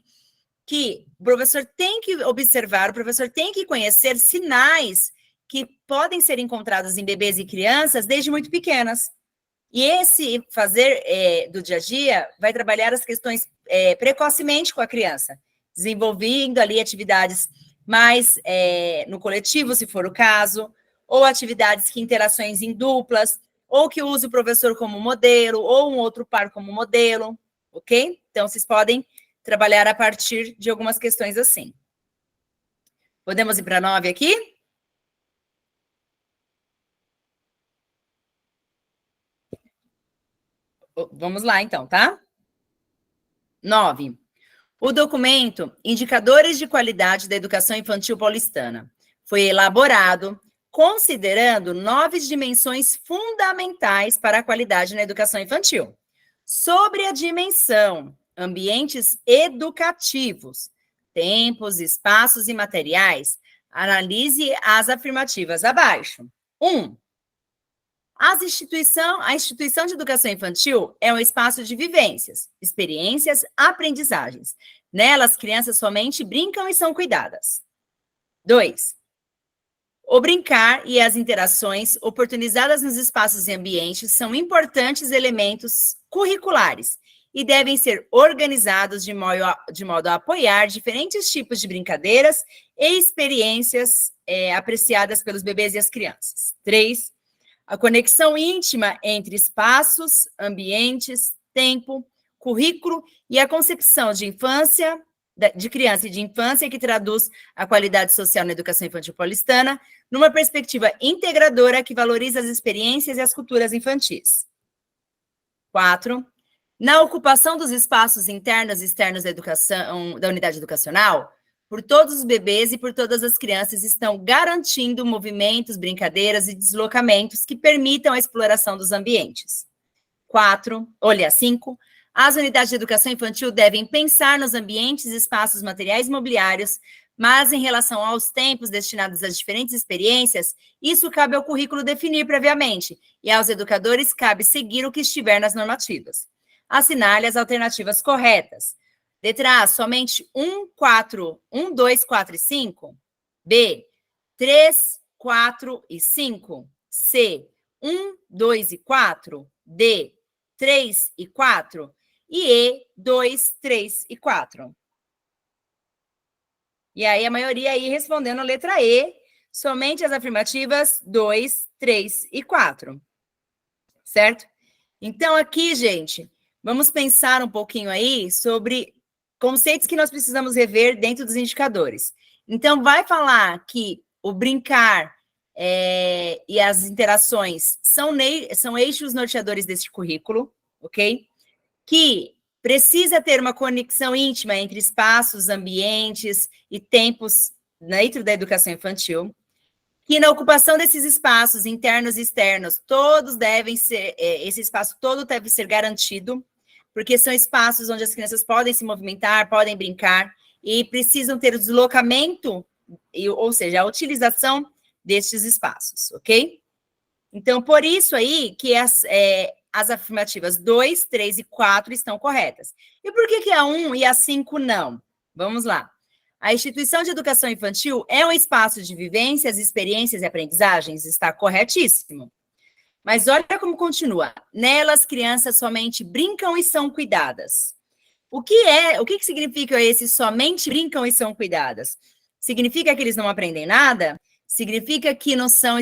que o professor tem que observar, o professor tem que conhecer sinais que podem ser encontrados em bebês e crianças desde muito pequenas. E esse fazer do dia a dia vai trabalhar as questões precocemente com a criança, desenvolvendo ali atividades mais no coletivo, se for o caso, ou atividades que interações em duplas, ou que use o professor como modelo, ou um outro par como modelo, ok? Então, vocês podem trabalhar a partir de algumas questões assim. Podemos ir para 9 aqui? Vamos lá, então, tá? 9. O documento Indicadores de Qualidade da Educação Infantil Paulistana foi elaborado considerando 9 dimensões fundamentais para a qualidade na educação infantil. Sobre a dimensão ambientes educativos, tempos, espaços e materiais, analise as afirmativas abaixo. 1. A instituição de educação infantil é um espaço de vivências, experiências, aprendizagens. Nela, as crianças somente brincam e são cuidadas. 2. O brincar e as interações oportunizadas nos espaços e ambientes são importantes elementos curriculares e devem ser organizados de modo a apoiar diferentes tipos de brincadeiras e experiências apreciadas pelos bebês e as crianças. 3. A conexão íntima entre espaços, ambientes, tempo, currículo e a concepção de infância, de criança e de infância que traduz a qualidade social na educação infantil paulistana numa perspectiva integradora que valoriza as experiências e as culturas infantis. 4. Na ocupação dos espaços internos e externos da educação, da unidade educacional, por todos os bebês e por todas as crianças estão garantindo movimentos, brincadeiras e deslocamentos que permitam a exploração dos ambientes. 5. As unidades de educação infantil devem pensar nos ambientes, espaços, materiais e mobiliários, mas em relação aos tempos destinados às diferentes experiências, isso cabe ao currículo definir previamente, e aos educadores cabe seguir o que estiver nas normativas. Assinale as alternativas corretas. Letra A, somente 1, 2, 4 e 5. B, 3, 4 e 5. C, 1, 2 e 4. D, 3 e 4. E E, 2, 3 e 4. E aí, a maioria aí respondendo a letra E, somente as afirmativas 2, 3 e 4. Certo? Então, aqui, gente, vamos pensar um pouquinho aí sobre conceitos que nós precisamos rever dentro dos indicadores. Então, vai falar que o brincar e as interações são eixos norteadores deste currículo, ok? Que precisa ter uma conexão íntima entre espaços, ambientes e tempos dentro da educação infantil. que na ocupação desses espaços internos e externos, todos devem ser, esse espaço todo deve ser garantido, porque são espaços onde as crianças podem se movimentar, podem brincar, e precisam ter o deslocamento, ou seja, a utilização destes espaços, ok? Então, por isso aí que as afirmativas 2, 3 e 4 estão corretas. E por que a 1 e a 5 não? Vamos lá. A instituição de educação infantil é um espaço de vivências, experiências e aprendizagens? Está corretíssimo. Mas olha como continua. Nelas, crianças somente brincam e são cuidadas. O que significa esse somente brincam e são cuidadas? Significa que eles não aprendem nada? Significa que não são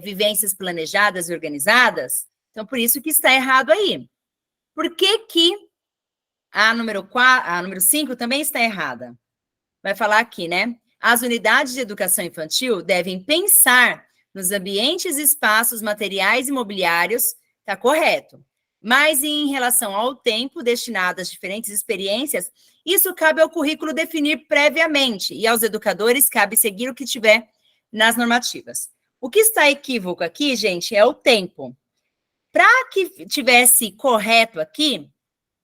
vivências planejadas e organizadas? Então, por isso que está errado aí. Por que a número 5 também está errada? Vai falar aqui, né? As unidades de educação infantil devem pensar nos ambientes, espaços, materiais e mobiliários, tá correto. Mas em relação ao tempo destinado às diferentes experiências, isso cabe ao currículo definir previamente, e aos educadores cabe seguir o que tiver nas normativas. O que está equívoco aqui, gente, é o tempo. Para que tivesse correto aqui,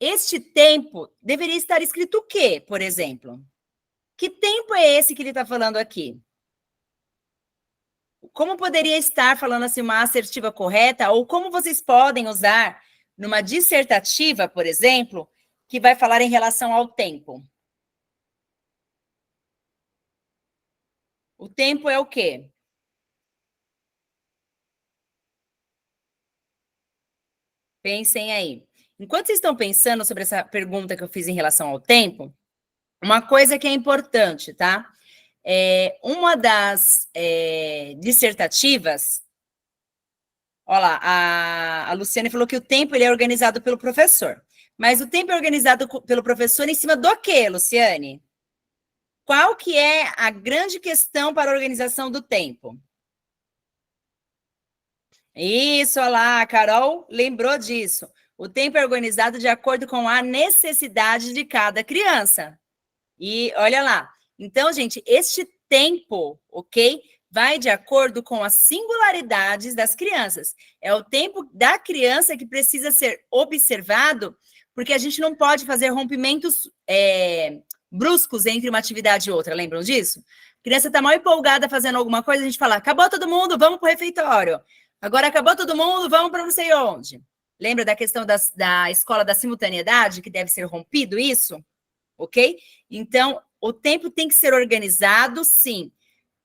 este tempo deveria estar escrito o quê, por exemplo? Que tempo é esse que ele está falando aqui? Como poderia estar falando assim uma assertiva correta? Ou como vocês podem usar numa dissertativa, por exemplo, que vai falar em relação ao tempo? O tempo é o quê? Pensem aí. Enquanto vocês estão pensando sobre essa pergunta que eu fiz em relação ao tempo, uma coisa que é importante, tá? Uma das dissertativas, olha lá, a Luciane falou que o tempo ele é organizado pelo professor. Mas o tempo é organizado pelo professor em cima do quê, Luciane? Qual que é a grande questão para a organização do tempo? Isso, olha lá, a Carol lembrou disso. O tempo é organizado de acordo com a necessidade de cada criança. E olha lá. Então, gente, este tempo, ok? Vai de acordo com as singularidades das crianças. É o tempo da criança que precisa ser observado, porque a gente não pode fazer rompimentos bruscos entre uma atividade e outra. Lembram disso? A criança está mal empolgada fazendo alguma coisa, a gente fala, acabou todo mundo, vamos para o refeitório. Agora acabou todo mundo, vamos para não sei onde. Lembra da questão da escola da simultaneidade, que deve ser rompido isso? Ok? Então, o tempo tem que ser organizado, sim,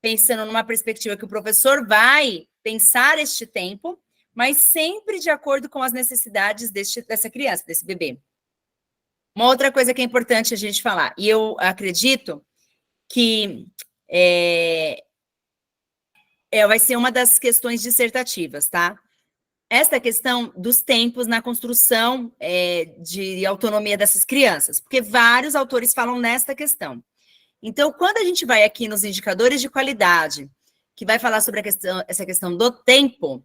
pensando numa perspectiva que o professor vai pensar este tempo, mas sempre de acordo com as necessidades dessa criança, desse bebê. Uma outra coisa que é importante a gente falar, e eu acredito que vai ser uma das questões dissertativas, tá? Esta questão dos tempos na construção de autonomia dessas crianças, porque vários autores falam nesta questão. Então, quando a gente vai aqui nos indicadores de qualidade, que vai falar sobre essa questão do tempo,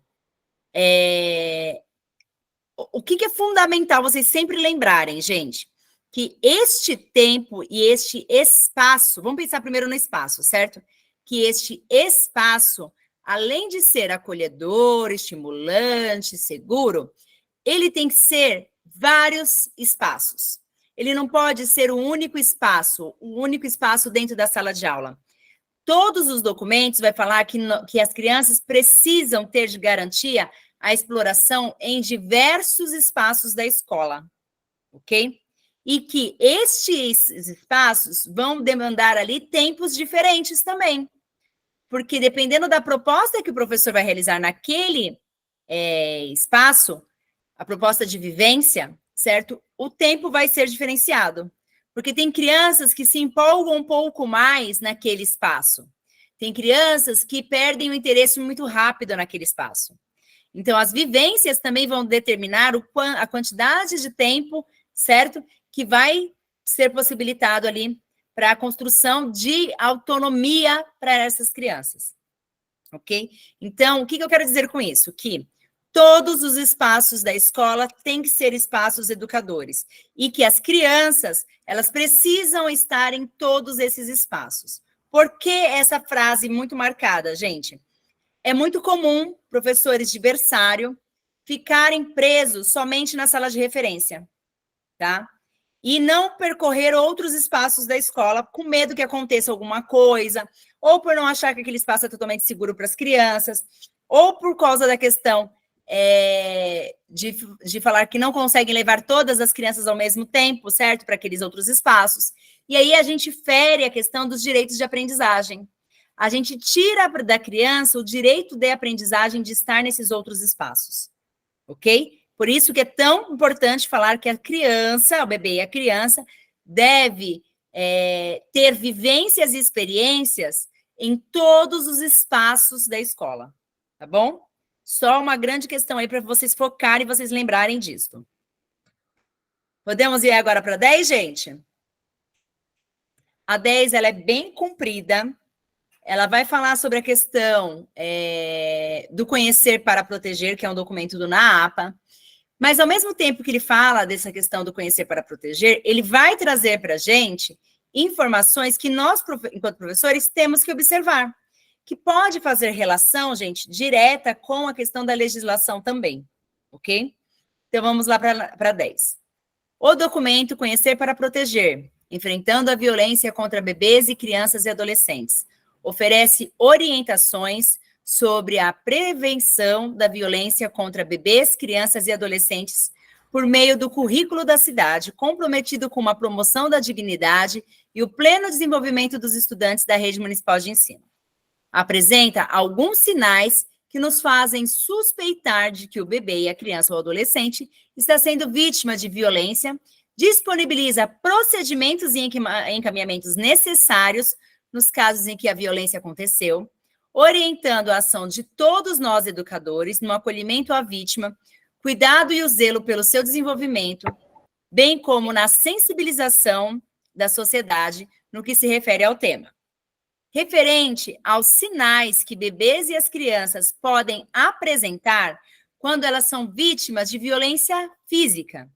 o que é fundamental vocês sempre lembrarem, gente? Que este tempo e este espaço, vamos pensar primeiro no espaço, certo? Que este espaço, além de ser acolhedor, estimulante, seguro, ele tem que ser vários espaços. Ele não pode ser o único espaço dentro da sala de aula. Todos os documentos vai falar que as crianças precisam ter de garantia a exploração em diversos espaços da escola, ok? E que estes espaços vão demandar ali tempos diferentes também. Porque dependendo da proposta que o professor vai realizar naquele espaço, a proposta de vivência, certo? O tempo vai ser diferenciado. Porque tem crianças que se empolgam um pouco mais naquele espaço. Tem crianças que perdem o interesse muito rápido naquele espaço. Então, as vivências também vão determinar a quantidade de tempo, certo? Que vai ser possibilitado ali para a construção de autonomia para essas crianças, ok? Então, o que eu quero dizer com isso? Que todos os espaços da escola têm que ser espaços educadores e que as crianças, elas precisam estar em todos esses espaços. Por que essa frase muito marcada, gente? é muito comum professores de berçário ficarem presos somente na sala de referência, tá? E não percorrer outros espaços da escola com medo que aconteça alguma coisa, ou por não achar que aquele espaço é totalmente seguro para as crianças, ou por causa da questão de falar que não conseguem levar todas as crianças ao mesmo tempo, certo? Para aqueles outros espaços. E aí a gente fere a questão dos direitos de aprendizagem. A gente tira da criança o direito de aprendizagem de estar nesses outros espaços, ok? Por isso que é tão importante falar que a criança, o bebê e a criança, deve ter vivências e experiências em todos os espaços da escola, tá bom? Só uma grande questão aí para vocês focarem e vocês lembrarem disso. Podemos ir agora para a 10, gente? A 10, ela é bem comprida. Ela vai falar sobre a questão do conhecer para proteger, que é um documento do NAAPA. Mas, ao mesmo tempo que ele fala dessa questão do conhecer para proteger, ele vai trazer para a gente informações que nós, enquanto professores, temos que observar, que pode fazer relação, gente, direta com a questão da legislação também, ok? Então, vamos lá para 10. O documento Conhecer para Proteger, enfrentando a violência contra bebês e crianças e adolescentes, oferece orientações sobre a prevenção da violência contra bebês, crianças e adolescentes por meio do currículo da cidade, comprometido com uma promoção da dignidade e o pleno desenvolvimento dos estudantes da rede municipal de ensino. Apresenta alguns sinais que nos fazem suspeitar de que o bebê e a criança ou adolescente está sendo vítima de violência, disponibiliza procedimentos e encaminhamentos necessários nos casos em que a violência aconteceu, orientando a ação de todos nós educadores no acolhimento à vítima, cuidado e o zelo pelo seu desenvolvimento, bem como na sensibilização da sociedade no que se refere ao tema. Referente aos sinais que bebês e as crianças podem apresentar quando elas são vítimas de violência física.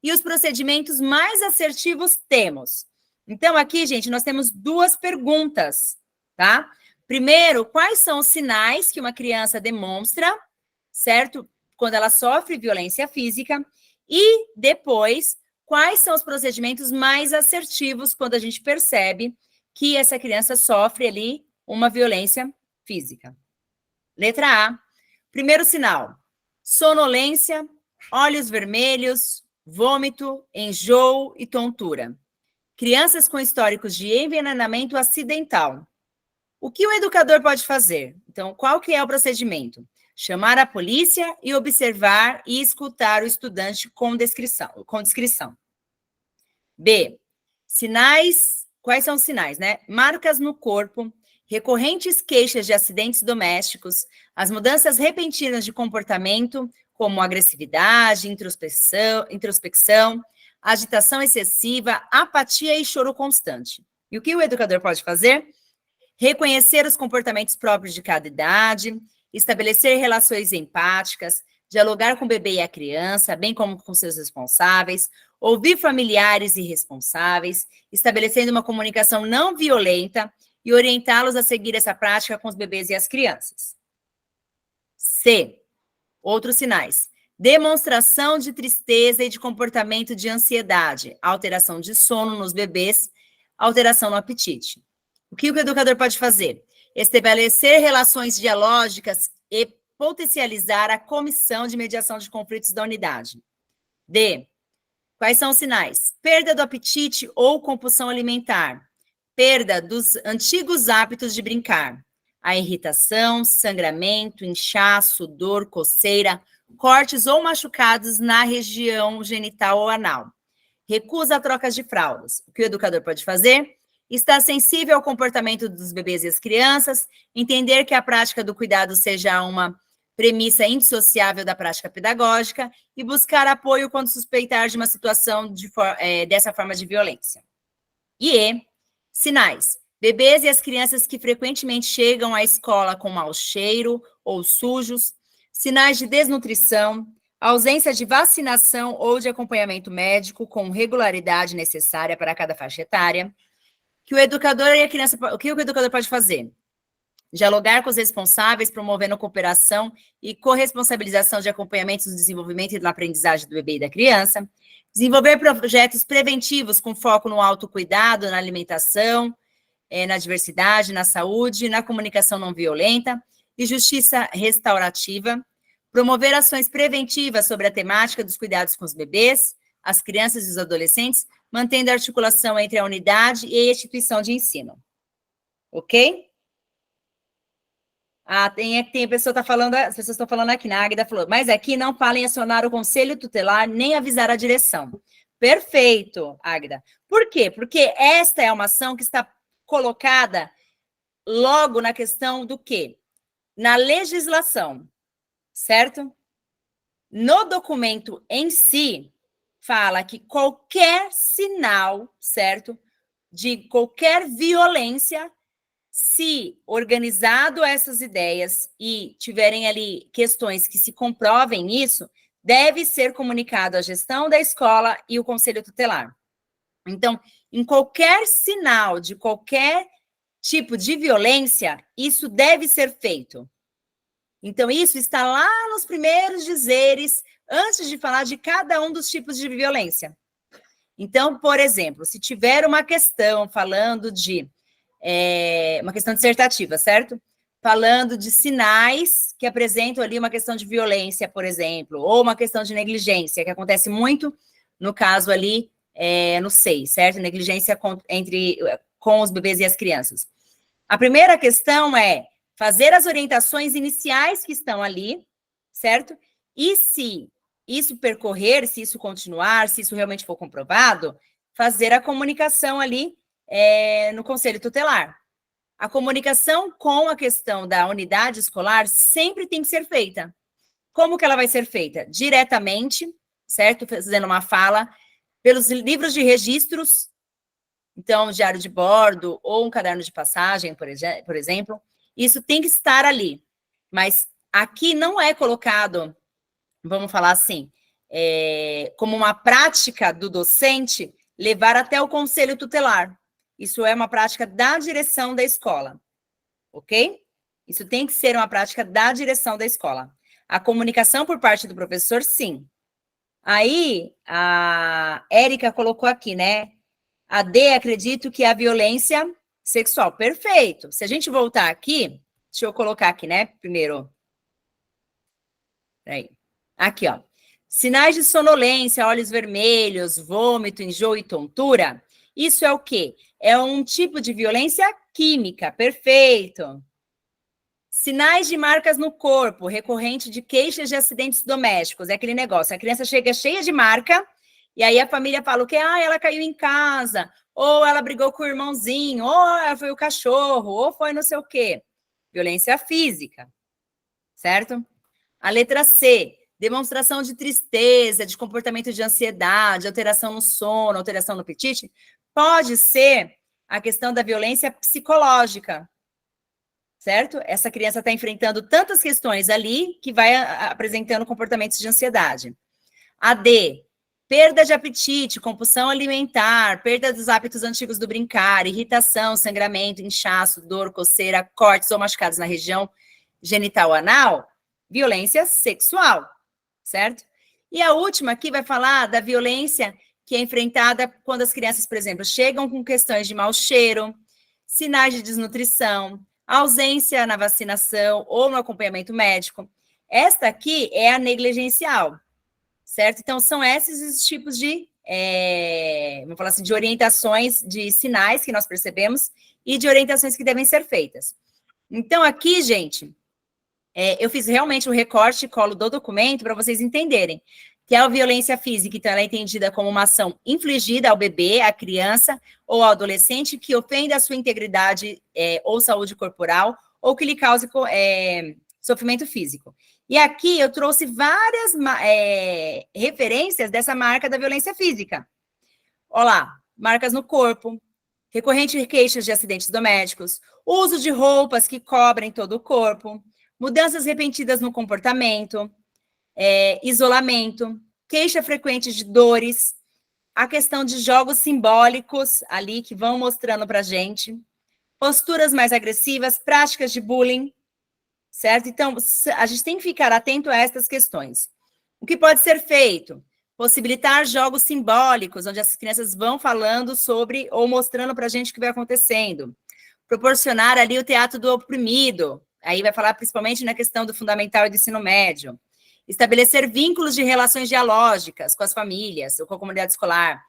E os procedimentos mais assertivos temos. Então, aqui, gente, nós temos duas perguntas, tá? Primeiro, quais são os sinais que uma criança demonstra, certo? Quando ela sofre violência física. E depois, quais são os procedimentos mais assertivos quando a gente percebe que essa criança sofre ali uma violência física. Letra A. Primeiro sinal, sonolência, olhos vermelhos, vômito, enjoo e tontura. Crianças com históricos de envenenamento acidental. O que o educador pode fazer? Então, qual que é o procedimento? Chamar a polícia e observar e escutar o estudante com descrição. B. Sinais. Quais são os sinais, né? Marcas no corpo, recorrentes queixas de acidentes domésticos, as mudanças repentinas de comportamento, como agressividade, introspecção, agitação excessiva, apatia e choro constante. E o que o educador pode fazer? Reconhecer os comportamentos próprios de cada idade, estabelecer relações empáticas, dialogar com o bebê e a criança, bem como com seus responsáveis, ouvir familiares e responsáveis, estabelecendo uma comunicação não violenta e orientá-los a seguir essa prática com os bebês e as crianças. C. Outros sinais. Demonstração de tristeza e de comportamento de ansiedade, alteração de sono nos bebês, alteração no apetite. O que o educador pode fazer? Estabelecer relações dialógicas e potencializar a comissão de mediação de conflitos da unidade. D. Quais são os sinais? Perda do apetite ou compulsão alimentar. Perda dos antigos hábitos de brincar. A irritação, sangramento, inchaço, dor, coceira, cortes ou machucados na região genital ou anal. Recusa a trocas de fraldas. O que o educador pode fazer? Estar sensível ao comportamento dos bebês e as crianças, entender que a prática do cuidado seja uma premissa indissociável da prática pedagógica e buscar apoio quando suspeitar de uma situação dessa forma de violência. E sinais. Bebês e as crianças que frequentemente chegam à escola com mau cheiro ou sujos, sinais de desnutrição, ausência de vacinação ou de acompanhamento médico com regularidade necessária para cada faixa etária. O que o educador pode fazer? Dialogar com os responsáveis, promovendo cooperação e corresponsabilização de acompanhamentos do desenvolvimento e da aprendizagem do bebê e da criança. Desenvolver projetos preventivos com foco no autocuidado, na alimentação, na diversidade, na saúde, na comunicação não violenta e justiça restaurativa. Promover ações preventivas sobre a temática dos cuidados com os bebês, as crianças e os adolescentes, mantendo a articulação entre a unidade e a instituição de ensino. Ok? Tem a pessoa está falando, as pessoas estão falando aqui, né? A Águida falou, mas aqui não fala em acionar o conselho tutelar, nem avisar a direção. Perfeito, Águida. Por quê? Porque esta é uma ação que está colocada logo na questão do quê? Na legislação, certo? No documento em si, fala que qualquer sinal, certo? De qualquer violência, se organizado essas ideias e tiverem ali questões que se comprovem isso, deve ser comunicado à gestão da escola e o conselho tutelar. Então, em qualquer sinal de qualquer tipo de violência, isso deve ser feito. Então, isso está lá nos primeiros dizeres, antes de falar de cada um dos tipos de violência. Então, por exemplo, se tiver uma questão falando de uma questão dissertativa, certo? Falando de sinais que apresentam ali uma questão de violência, por exemplo, ou uma questão de negligência, que acontece muito no caso ali no SEI, certo? Negligência com os bebês e as crianças. A primeira questão é fazer as orientações iniciais que estão ali, certo? E se isso percorrer, se isso continuar, se isso realmente for comprovado, fazer a comunicação ali no conselho tutelar. A comunicação com a questão da unidade escolar sempre tem que ser feita. Como que ela vai ser feita? Diretamente, certo? Fazendo uma fala pelos livros de registros, então, diário de bordo ou um caderno de passagem, por exemplo, isso tem que estar ali. Mas aqui não é colocado, vamos falar assim, como uma prática do docente levar até o conselho tutelar. Isso é uma prática da direção da escola, ok? Isso tem que ser uma prática da direção da escola. A comunicação por parte do professor, sim. Aí, a Érica colocou aqui, né? A D, acredito que é a violência sexual. Perfeito. Se a gente voltar aqui, deixa eu colocar aqui, né? Primeiro. Peraí. Aqui, ó. Sinais de sonolência, olhos vermelhos, vômito, enjoo e tontura. Isso é o quê? É um tipo de violência química. Perfeito. Sinais de marcas no corpo, recorrente de queixas de acidentes domésticos. É aquele negócio, a criança chega cheia de marca, e aí a família fala o quê? Ela caiu em casa, ou ela brigou com o irmãozinho, ou foi o cachorro, ou foi não sei o quê. Violência física, certo? A letra C, demonstração de tristeza, de comportamento de ansiedade, alteração no sono, alteração no apetite, pode ser a questão da violência psicológica, certo? Essa criança está enfrentando tantas questões ali que vai apresentando comportamentos de ansiedade. A D, perda de apetite, compulsão alimentar, perda dos hábitos antigos do brincar, irritação, sangramento, inchaço, dor, coceira, cortes ou machucados na região genital anal, violência sexual, certo? E a última aqui vai falar da violência que é enfrentada quando as crianças, por exemplo, chegam com questões de mau cheiro, sinais de desnutrição, ausência na vacinação ou no acompanhamento médico. Esta aqui é a negligencial, certo? Então, são esses os tipos de, vamos falar assim, de orientações, de sinais que nós percebemos e de orientações que devem ser feitas. Então, aqui, gente, eu fiz realmente o recorte e colo do documento para vocês entenderem que a violência física, então, ela é entendida como uma ação infligida ao bebê, à criança ou ao adolescente que ofenda a sua integridade ou saúde corporal ou que lhe cause sofrimento físico. E aqui eu trouxe várias referências dessa marca da violência física. Olha lá, marcas no corpo, recorrente queixas de acidentes domésticos, uso de roupas que cobrem todo o corpo, mudanças repentinas no comportamento, isolamento, queixa frequente de dores, a questão de jogos simbólicos ali que vão mostrando para a gente, posturas mais agressivas, práticas de bullying, certo? Então, a gente tem que ficar atento a estas questões. O que pode ser feito? Possibilitar jogos simbólicos, onde as crianças vão falando sobre ou mostrando para a gente o que vai acontecendo. Proporcionar ali o teatro do oprimido, aí vai falar principalmente na questão do fundamental e do ensino médio. Estabelecer vínculos de relações dialógicas com as famílias ou com a comunidade escolar.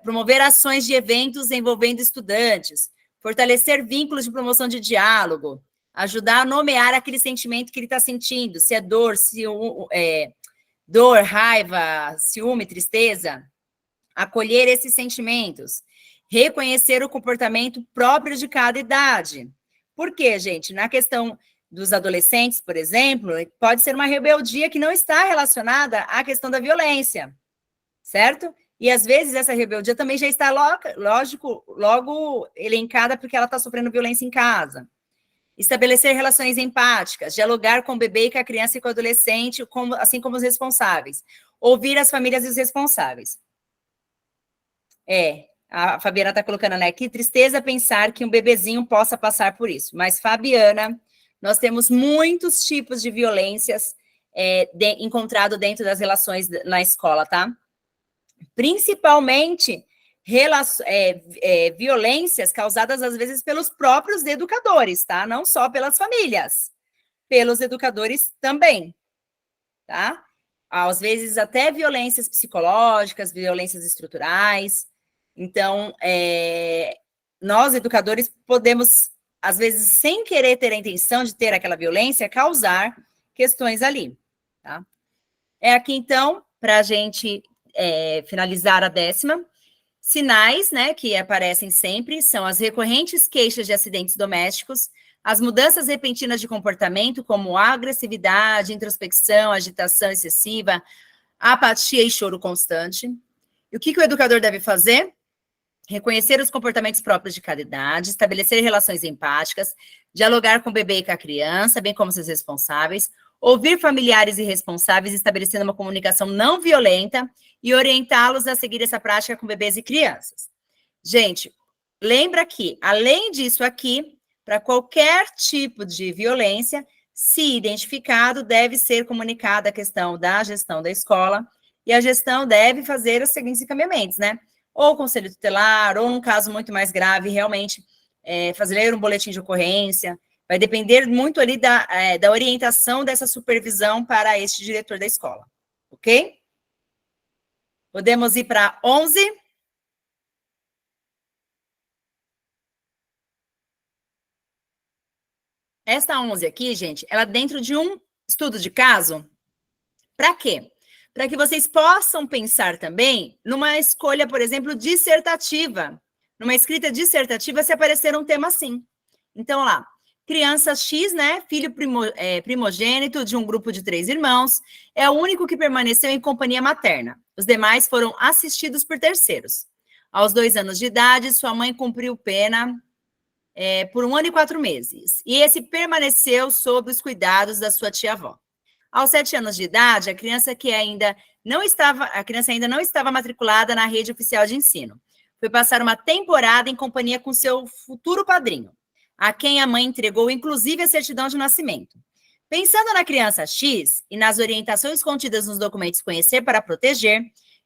Promover ações de eventos envolvendo estudantes. Fortalecer vínculos de promoção de diálogo. Ajudar a nomear aquele sentimento que ele está sentindo, se é dor, dor, raiva, ciúme, tristeza. Acolher esses sentimentos. Reconhecer o comportamento próprio de cada idade. Por quê, gente? Na questão dos adolescentes, por exemplo, pode ser uma rebeldia que não está relacionada à questão da violência, certo? E, às vezes, essa rebeldia também já está, logo elencada porque ela está sofrendo violência em casa. Estabelecer relações empáticas, dialogar com o bebê e com a criança e com o adolescente, assim como os responsáveis. Ouvir as famílias e os responsáveis. A Fabiana está colocando, né? Que tristeza pensar que um bebezinho possa passar por isso. Mas, Fabiana, nós temos muitos tipos de violências encontrado dentro das relações na escola, tá? Principalmente violências causadas, às vezes, pelos próprios educadores, tá? Não só pelas famílias, pelos educadores também, tá? Às vezes, até violências psicológicas, violências estruturais. Então, nós, educadores, podemos, às vezes, sem querer ter a intenção de ter aquela violência, causar questões ali, tá? Aqui, então, para a gente finalizar a 10ª, sinais, né, que aparecem sempre, são as recorrentes queixas de acidentes domésticos, as mudanças repentinas de comportamento, como agressividade, introspecção, agitação excessiva, apatia e choro constante. E o que o educador deve fazer? Reconhecer os comportamentos próprios de cada idade, estabelecer relações empáticas, dialogar com o bebê e com a criança, bem como seus responsáveis, ouvir familiares e responsáveis, estabelecendo uma comunicação não violenta e orientá-los a seguir essa prática com bebês e crianças. Gente, lembra que, além disso aqui, para qualquer tipo de violência, se identificado, deve ser comunicada a questão da gestão da escola, e a gestão deve fazer os seguintes encaminhamentos, né? Ou o conselho tutelar, ou num caso muito mais grave, realmente fazer um boletim de ocorrência. Vai depender muito ali da orientação dessa supervisão para este diretor da escola, ok? Podemos ir para 11. Esta 11 aqui, gente, ela é dentro de um estudo de caso. Para quê? Para que vocês possam pensar também numa escolha, por exemplo, dissertativa. Numa escrita dissertativa, se aparecer um tema assim. Então, lá, criança X, né, filho primogênito de um grupo de 3 irmãos, é o único que permaneceu em companhia materna. Os demais foram assistidos por terceiros. Aos 2 anos de idade, sua mãe cumpriu pena por 1 ano e 4 meses. E esse permaneceu sob os cuidados da sua tia-avó. Aos 7 anos de idade, a criança ainda não estava matriculada na rede oficial de ensino. Foi passar uma temporada em companhia com seu futuro padrinho, a quem a mãe entregou, inclusive, a certidão de nascimento. Pensando na criança X e nas orientações contidas nos documentos Conhecer para Proteger,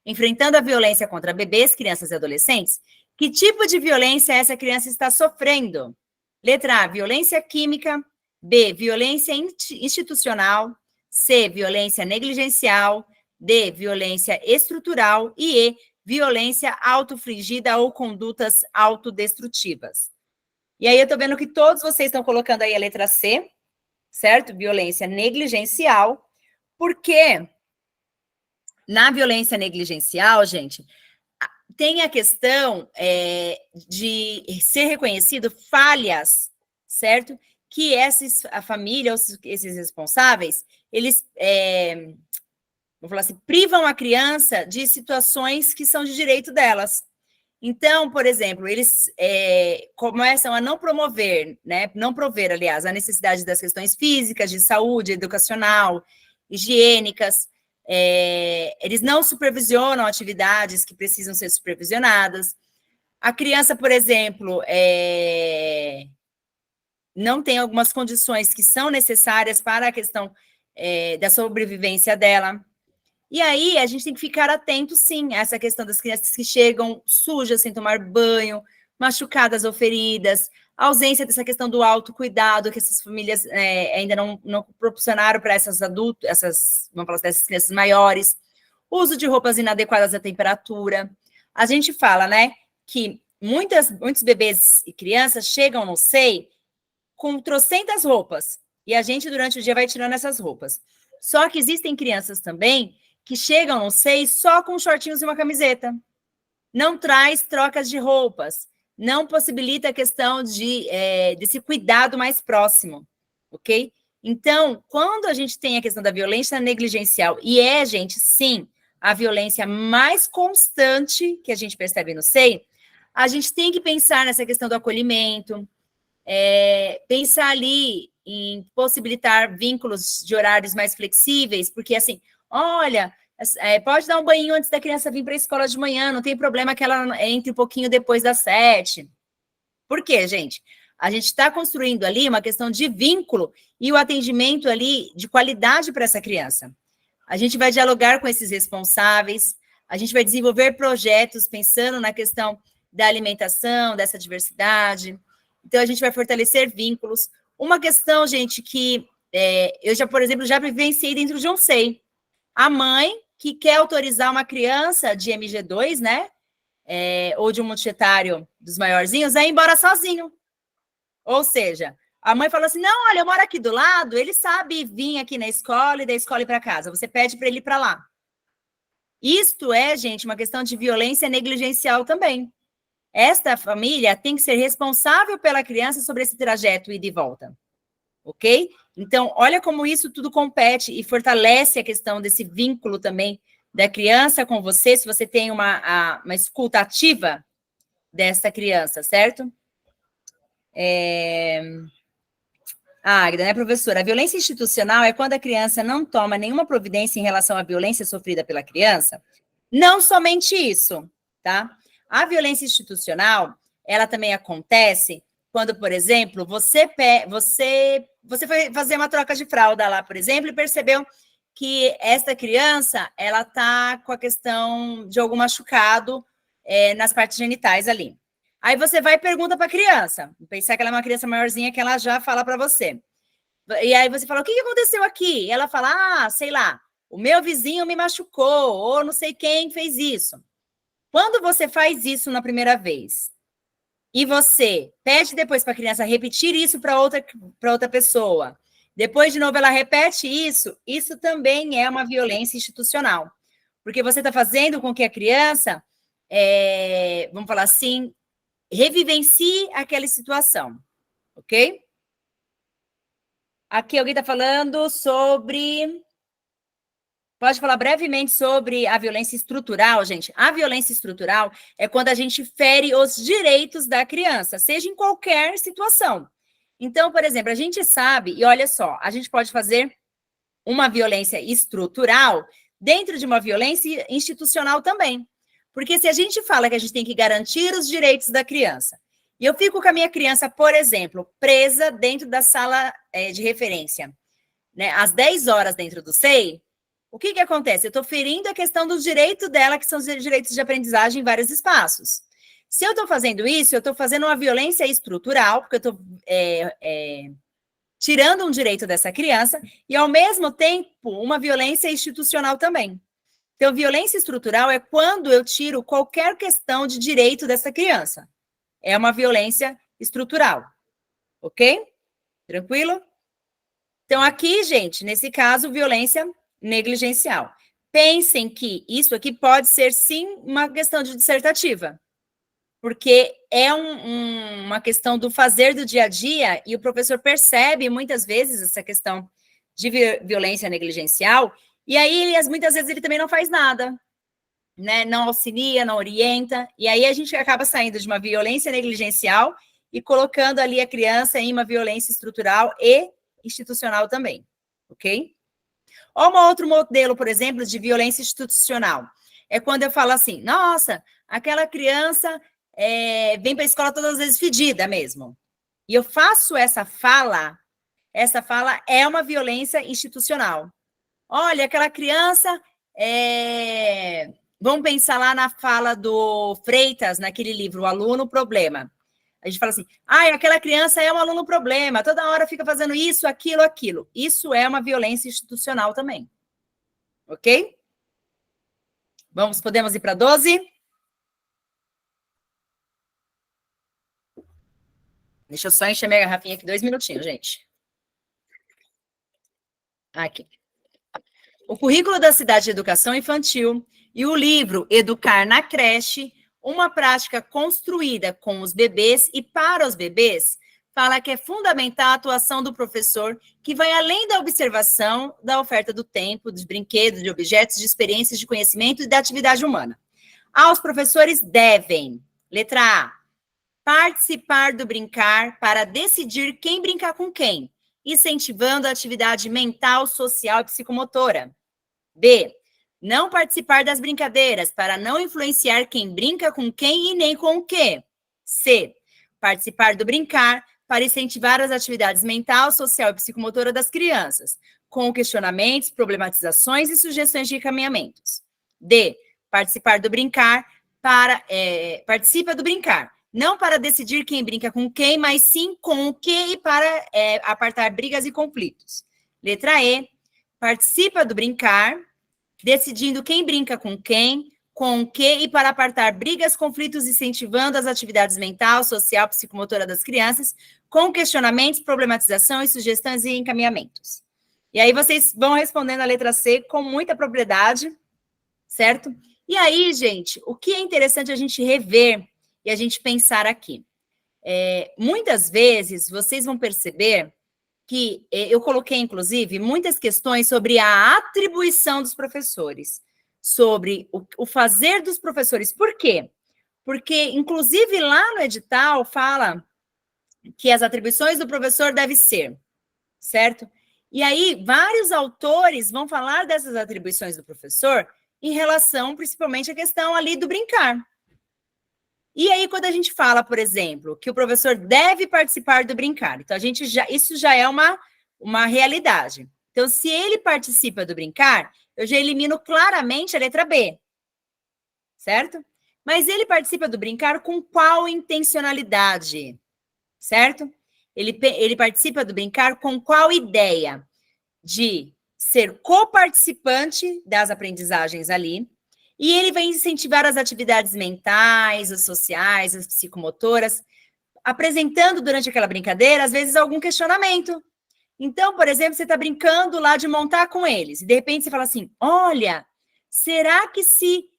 enfrentando a violência contra bebês, crianças e adolescentes, que tipo de violência essa criança está sofrendo? Letra A, violência química. B, violência institucional. C, violência negligencial. D, violência estrutural. E E, violência autofligida ou condutas autodestrutivas. E aí eu estou vendo que todos vocês estão colocando aí a letra C, certo? Violência negligencial, porque na violência negligencial, gente, tem a questão de ser reconhecido falhas, certo? Que a família, esses responsáveis, eles, vou falar assim, privam a criança de situações que são de direito delas. Então, por exemplo, eles começam a não promover, né? Não prover, aliás, a necessidade das questões físicas, de saúde, educacional, higiênicas. Eles não supervisionam atividades que precisam ser supervisionadas. A criança, por exemplo, não tem algumas condições que são necessárias para a questão da sobrevivência dela. E aí, a gente tem que ficar atento, sim, a essa questão das crianças que chegam sujas, sem tomar banho, machucadas ou feridas, a ausência dessa questão do autocuidado, que essas famílias ainda não proporcionaram para essas adultas, vamos falar dessas crianças maiores, uso de roupas inadequadas à temperatura. A gente fala, né, que muitos bebês e crianças chegam no SEI com trocentas roupas, e a gente, durante o dia, vai tirando essas roupas. Só que existem crianças também que chegam no SEI só com shortinhos e uma camiseta. Não traz trocas de roupas, não possibilita a questão desse cuidado mais próximo, ok? Então, quando a gente tem a questão da violência negligencial, e gente, sim, a violência mais constante que a gente percebe no SEI, a gente tem que pensar nessa questão do acolhimento, pensar ali em possibilitar vínculos de horários mais flexíveis, porque assim, olha, pode dar um banho antes da criança vir para a escola de manhã, não tem problema que ela entre um pouquinho depois das 7. Por quê, gente? A gente está construindo ali uma questão de vínculo e o atendimento ali de qualidade para essa criança. A gente vai dialogar com esses responsáveis, a gente vai desenvolver projetos pensando na questão da alimentação, dessa diversidade. Então, a gente vai fortalecer vínculos. Uma questão, gente, que eu já, por exemplo, já vivenciei dentro de um SEI. A mãe que quer autorizar uma criança de MG2, né, ou de um multietário dos maiorzinhos, a ir embora sozinho. Ou seja, a mãe falou assim, não, olha, eu moro aqui do lado, ele sabe vir aqui na escola e da escola ir para casa. Você pede para ele ir para lá. Isto gente, uma questão de violência negligencial também. Esta família tem que ser responsável pela criança sobre esse trajeto ida e volta, ok? Então, olha como isso tudo compete e fortalece a questão desse vínculo também da criança com você, se você tem uma escuta ativa dessa criança, certo? Águida, né, professora? A violência institucional é quando a criança não toma nenhuma providência em relação à violência sofrida pela criança. Não somente isso, tá? A violência institucional, ela também acontece quando, por exemplo, você foi fazer uma troca de fralda lá, por exemplo, e percebeu que essa criança, ela tá com a questão de algum machucado nas partes genitais ali. Aí você vai e pergunta para a criança, pensar que ela é uma criança maiorzinha, que ela já fala para você. E aí você fala, o que aconteceu aqui? E ela fala, sei lá, o meu vizinho me machucou, ou não sei quem fez isso. Quando você faz isso na primeira vez, e você pede depois para a criança repetir isso para outra pessoa, depois de novo ela repete isso também é uma violência institucional. Porque você está fazendo com que a criança, vamos falar assim, revivencie aquela situação, ok? Aqui alguém está falando sobre... Pode falar brevemente sobre a violência estrutural, gente? A violência estrutural é quando a gente fere os direitos da criança, seja em qualquer situação. Então, por exemplo, a gente sabe, e olha só, a gente pode fazer uma violência estrutural dentro de uma violência institucional também. Porque se a gente fala que a gente tem que garantir os direitos da criança, e eu fico com a minha criança, por exemplo, presa dentro da sala de referência, né, às 10 horas dentro do SEI, o que acontece? Eu estou ferindo a questão do direito dela, que são os direitos de aprendizagem em vários espaços. Se eu estou fazendo isso, eu estou fazendo uma violência estrutural, porque eu estou tirando um direito dessa criança, e, ao mesmo tempo, uma violência institucional também. Então, violência estrutural é quando eu tiro qualquer questão de direito dessa criança. É uma violência estrutural. Ok? Tranquilo? Então, aqui, gente, nesse caso, violência negligencial. Pensem que isso aqui pode ser, sim, uma questão de dissertativa, porque é uma questão do fazer do dia a dia, e o professor percebe, muitas vezes, essa questão de violência negligencial, e aí, muitas vezes, ele também não faz nada, né? Não auxilia, não orienta, e aí a gente acaba saindo de uma violência negligencial e colocando ali a criança em uma violência estrutural e institucional também, ok? Ou um outro modelo, por exemplo, de violência institucional. É quando eu falo assim, nossa, aquela criança vem para a escola todas as vezes fedida mesmo. E eu faço essa fala é uma violência institucional. Olha, aquela criança, vamos pensar lá na fala do Freitas, naquele livro, O Aluno Problema. A gente fala assim, aquela criança é um aluno problema, toda hora fica fazendo isso, aquilo, aquilo. Isso é uma violência institucional também. Ok? Podemos ir para 12? Deixa eu só encher minha garrafinha aqui 2 minutinhos, gente. Aqui. O currículo da Cidade de Educação Infantil e o livro Educar na Creche, uma prática construída com os bebês e para os bebês, fala que é fundamental a atuação do professor, que vai além da observação da oferta do tempo, dos brinquedos, de objetos, de experiências, de conhecimento e da atividade humana. Os professores devem, letra A, participar do brincar para decidir quem brincar com quem, incentivando a atividade mental, social e psicomotora. B, não participar das brincadeiras para não influenciar quem brinca com quem e nem com o quê. C, participar do brincar para incentivar as atividades mental, social e psicomotora das crianças, com questionamentos, problematizações e sugestões de encaminhamentos. D, participar do brincar participa do brincar, não para decidir quem brinca com quem, mas sim com o que e para apartar brigas e conflitos. Letra E, participa do brincar, decidindo quem brinca com quem, com o que e para apartar brigas, conflitos, incentivando as atividades mental, social, psicomotora das crianças, com questionamentos, problematização e sugestões e encaminhamentos. E aí vocês vão respondendo a letra C com muita propriedade, certo? E aí, gente, o que é interessante a gente rever e a gente pensar aqui? Muitas vezes, vocês vão perceber que eu coloquei, inclusive, muitas questões sobre a atribuição dos professores, sobre o fazer dos professores. Por quê? Porque, inclusive, lá no edital fala que as atribuições do professor devem ser, certo? E aí, vários autores vão falar dessas atribuições do professor em relação, principalmente, à questão ali do brincar. E aí, quando a gente fala, por exemplo, que o professor deve participar do brincar, então isso já é uma realidade. Então, se ele participa do brincar, eu já elimino claramente a letra B, certo? Mas ele participa do brincar com qual intencionalidade, certo? Ele participa do brincar com qual ideia? De ser coparticipante das aprendizagens ali, e ele vai incentivar as atividades mentais, as sociais, as psicomotoras, apresentando durante aquela brincadeira, às vezes, algum questionamento. Então, por exemplo, você está brincando lá de montar com eles, e de repente você fala assim, olha, será que se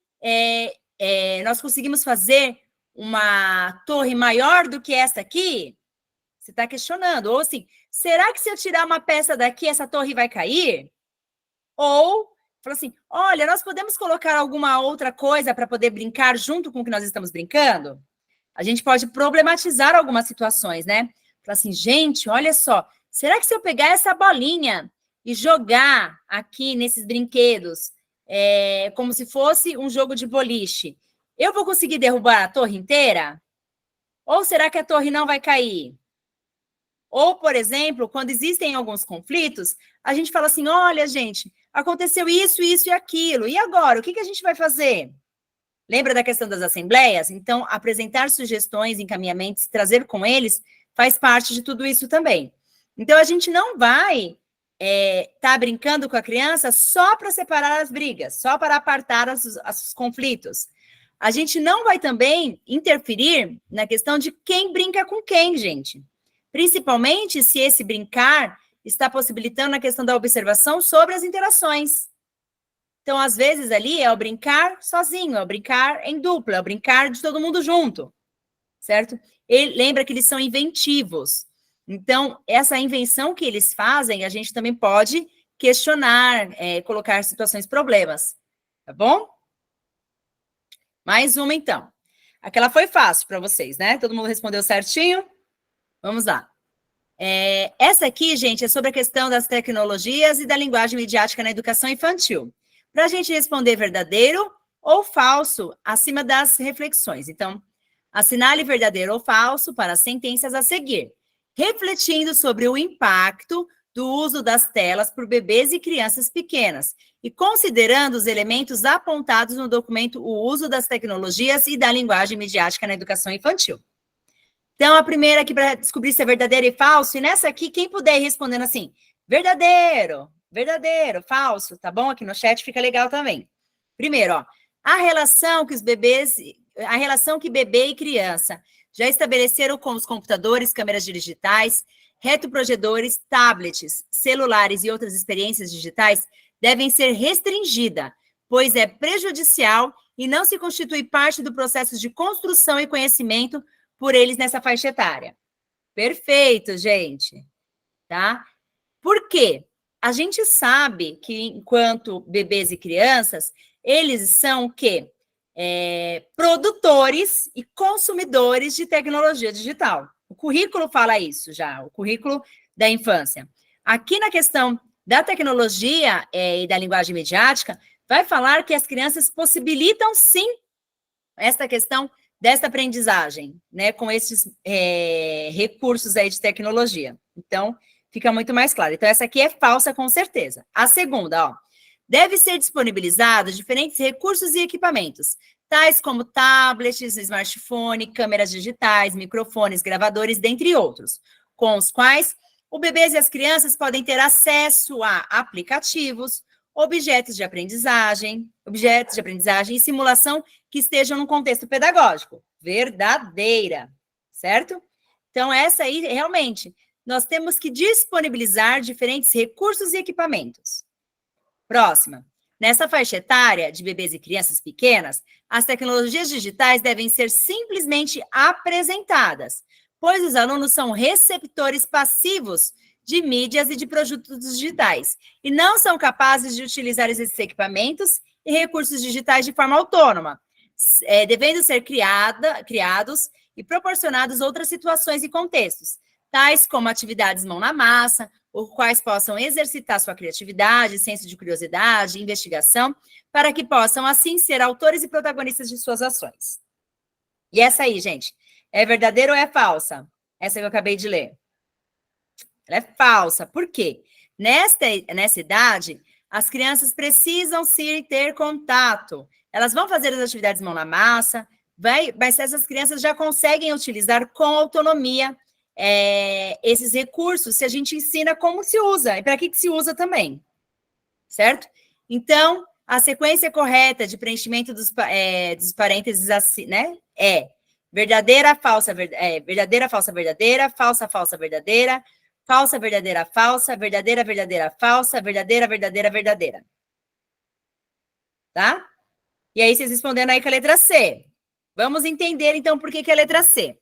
nós conseguimos fazer uma torre maior do que essa aqui? Você está questionando. Ou assim, será que se eu tirar uma peça daqui, essa torre vai cair? Ou, fala assim, olha, nós podemos colocar alguma outra coisa para poder brincar junto com o que nós estamos brincando? A gente pode problematizar algumas situações, né? Fala assim, gente, olha só, será que se eu pegar essa bolinha e jogar aqui nesses brinquedos, como se fosse um jogo de boliche, eu vou conseguir derrubar a torre inteira? Ou será que a torre não vai cair? Ou, por exemplo, quando existem alguns conflitos, a gente fala assim, olha, gente, aconteceu isso, isso e aquilo, e agora, o que a gente vai fazer? Lembra da questão das assembleias? Então, apresentar sugestões, encaminhamentos, trazer com eles, faz parte de tudo isso também. Então, a gente não vai estar brincando com a criança só para separar as brigas, só para apartar os conflitos. A gente não vai também interferir na questão de quem brinca com quem, gente. Principalmente se esse brincar está possibilitando a questão da observação sobre as interações. Então, às vezes, ali é o brincar sozinho, é o brincar em dupla, é o brincar de todo mundo junto, certo? Lembra que eles são inventivos. Então, essa invenção que eles fazem, a gente também pode questionar, colocar situações problemas, tá bom? Mais uma, então. Aquela foi fácil para vocês, né? Todo mundo respondeu certinho? Vamos lá. Essa aqui, gente, é sobre a questão das tecnologias e da linguagem midiática na educação infantil. Para a gente responder verdadeiro ou falso, acima das reflexões. Então, Assinale verdadeiro ou falso para as sentenças a seguir, refletindo sobre o impacto do uso das telas por bebês e crianças pequenas e considerando os elementos apontados no documento o uso das tecnologias e da linguagem midiática na educação infantil. Então, a primeira aqui para descobrir se é verdadeiro e falso, e nessa aqui, quem puder ir respondendo assim, verdadeiro, verdadeiro, falso, tá bom? Aqui no chat fica legal também. Primeiro, ó, a relação que bebê e criança já estabeleceram com os computadores, câmeras digitais, retroprojetores, tablets, celulares e outras experiências digitais devem ser restringida, pois é prejudicial e não se constitui parte do processo de construção e conhecimento por eles nessa faixa etária. Perfeito, gente. Tá? Por quê? A gente sabe que, enquanto bebês e crianças, eles são o quê? Produtores e consumidores de tecnologia digital. O currículo fala isso já, o currículo da infância. Aqui na questão da tecnologia e da linguagem midiática, vai falar que as crianças possibilitam, sim, esta questão desta aprendizagem, né, com esses recursos aí de tecnologia. Então, fica muito mais claro. Então, essa aqui é falsa, com certeza. A segunda, ó, deve ser disponibilizado diferentes recursos e equipamentos, tais como tablets, smartphone, câmeras digitais, microfones, gravadores, dentre outros, com os quais os bebês e as crianças podem ter acesso a aplicativos, objetos de aprendizagem e simulação que estejam no contexto pedagógico. Verdadeira, certo? Então, essa aí, realmente, nós temos que disponibilizar diferentes recursos e equipamentos. Próxima. Nessa faixa etária de bebês e crianças pequenas, as tecnologias digitais devem ser simplesmente apresentadas, pois os alunos são receptores passivos de mídias e de produtos digitais, e não são capazes de utilizar esses equipamentos e recursos digitais de forma autônoma, devendo ser criados e proporcionados outras situações e contextos, tais como atividades mão na massa, os quais possam exercitar sua criatividade, senso de curiosidade, investigação, para que possam, assim, ser autores e protagonistas de suas ações. E essa aí, gente, é verdadeira ou é falsa? Essa que eu acabei de ler. Ela é falsa. Por quê? Nessa idade, as crianças precisam sim ter contato. Elas vão fazer as atividades mão na massa, mas essas crianças já conseguem utilizar com autonomia esses recursos, se a gente ensina como se usa e para que se usa também, certo? Então, a sequência correta de preenchimento dos parênteses assim, né, é verdadeira, falsa, verdadeira, falsa, verdadeira, falsa, falsa, verdadeira, falsa, verdadeira, falsa, verdadeira, verdadeira, falsa, verdadeira, verdadeira, verdadeira. Tá? E aí, vocês respondendo aí com a letra C. Vamos entender, então, por que a letra C.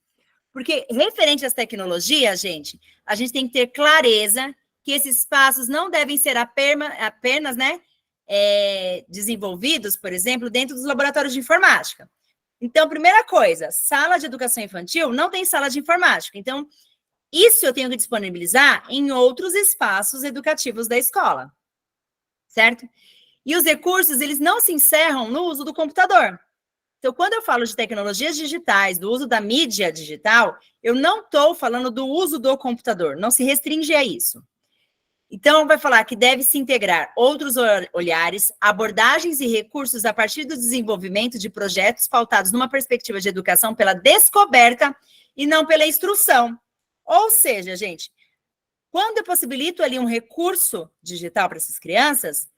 Porque, referente às tecnologias, gente, a gente tem que ter clareza que esses passos não devem ser apenas, né, desenvolvidos, por exemplo, dentro dos laboratórios de informática. Então, primeira coisa, sala de educação infantil não tem sala de informática. Então, isso eu tenho que disponibilizar em outros espaços educativos da escola, certo? E os recursos, eles não se encerram no uso do computador. Então, quando eu falo de tecnologias digitais, do uso da mídia digital, eu não estou falando do uso do computador, não se restringe a isso. Então, vai falar que deve se integrar outros olhares, abordagens e recursos a partir do desenvolvimento de projetos pautados numa perspectiva de educação pela descoberta e não pela instrução. Ou seja, gente, quando eu possibilito ali um recurso digital para essas crianças,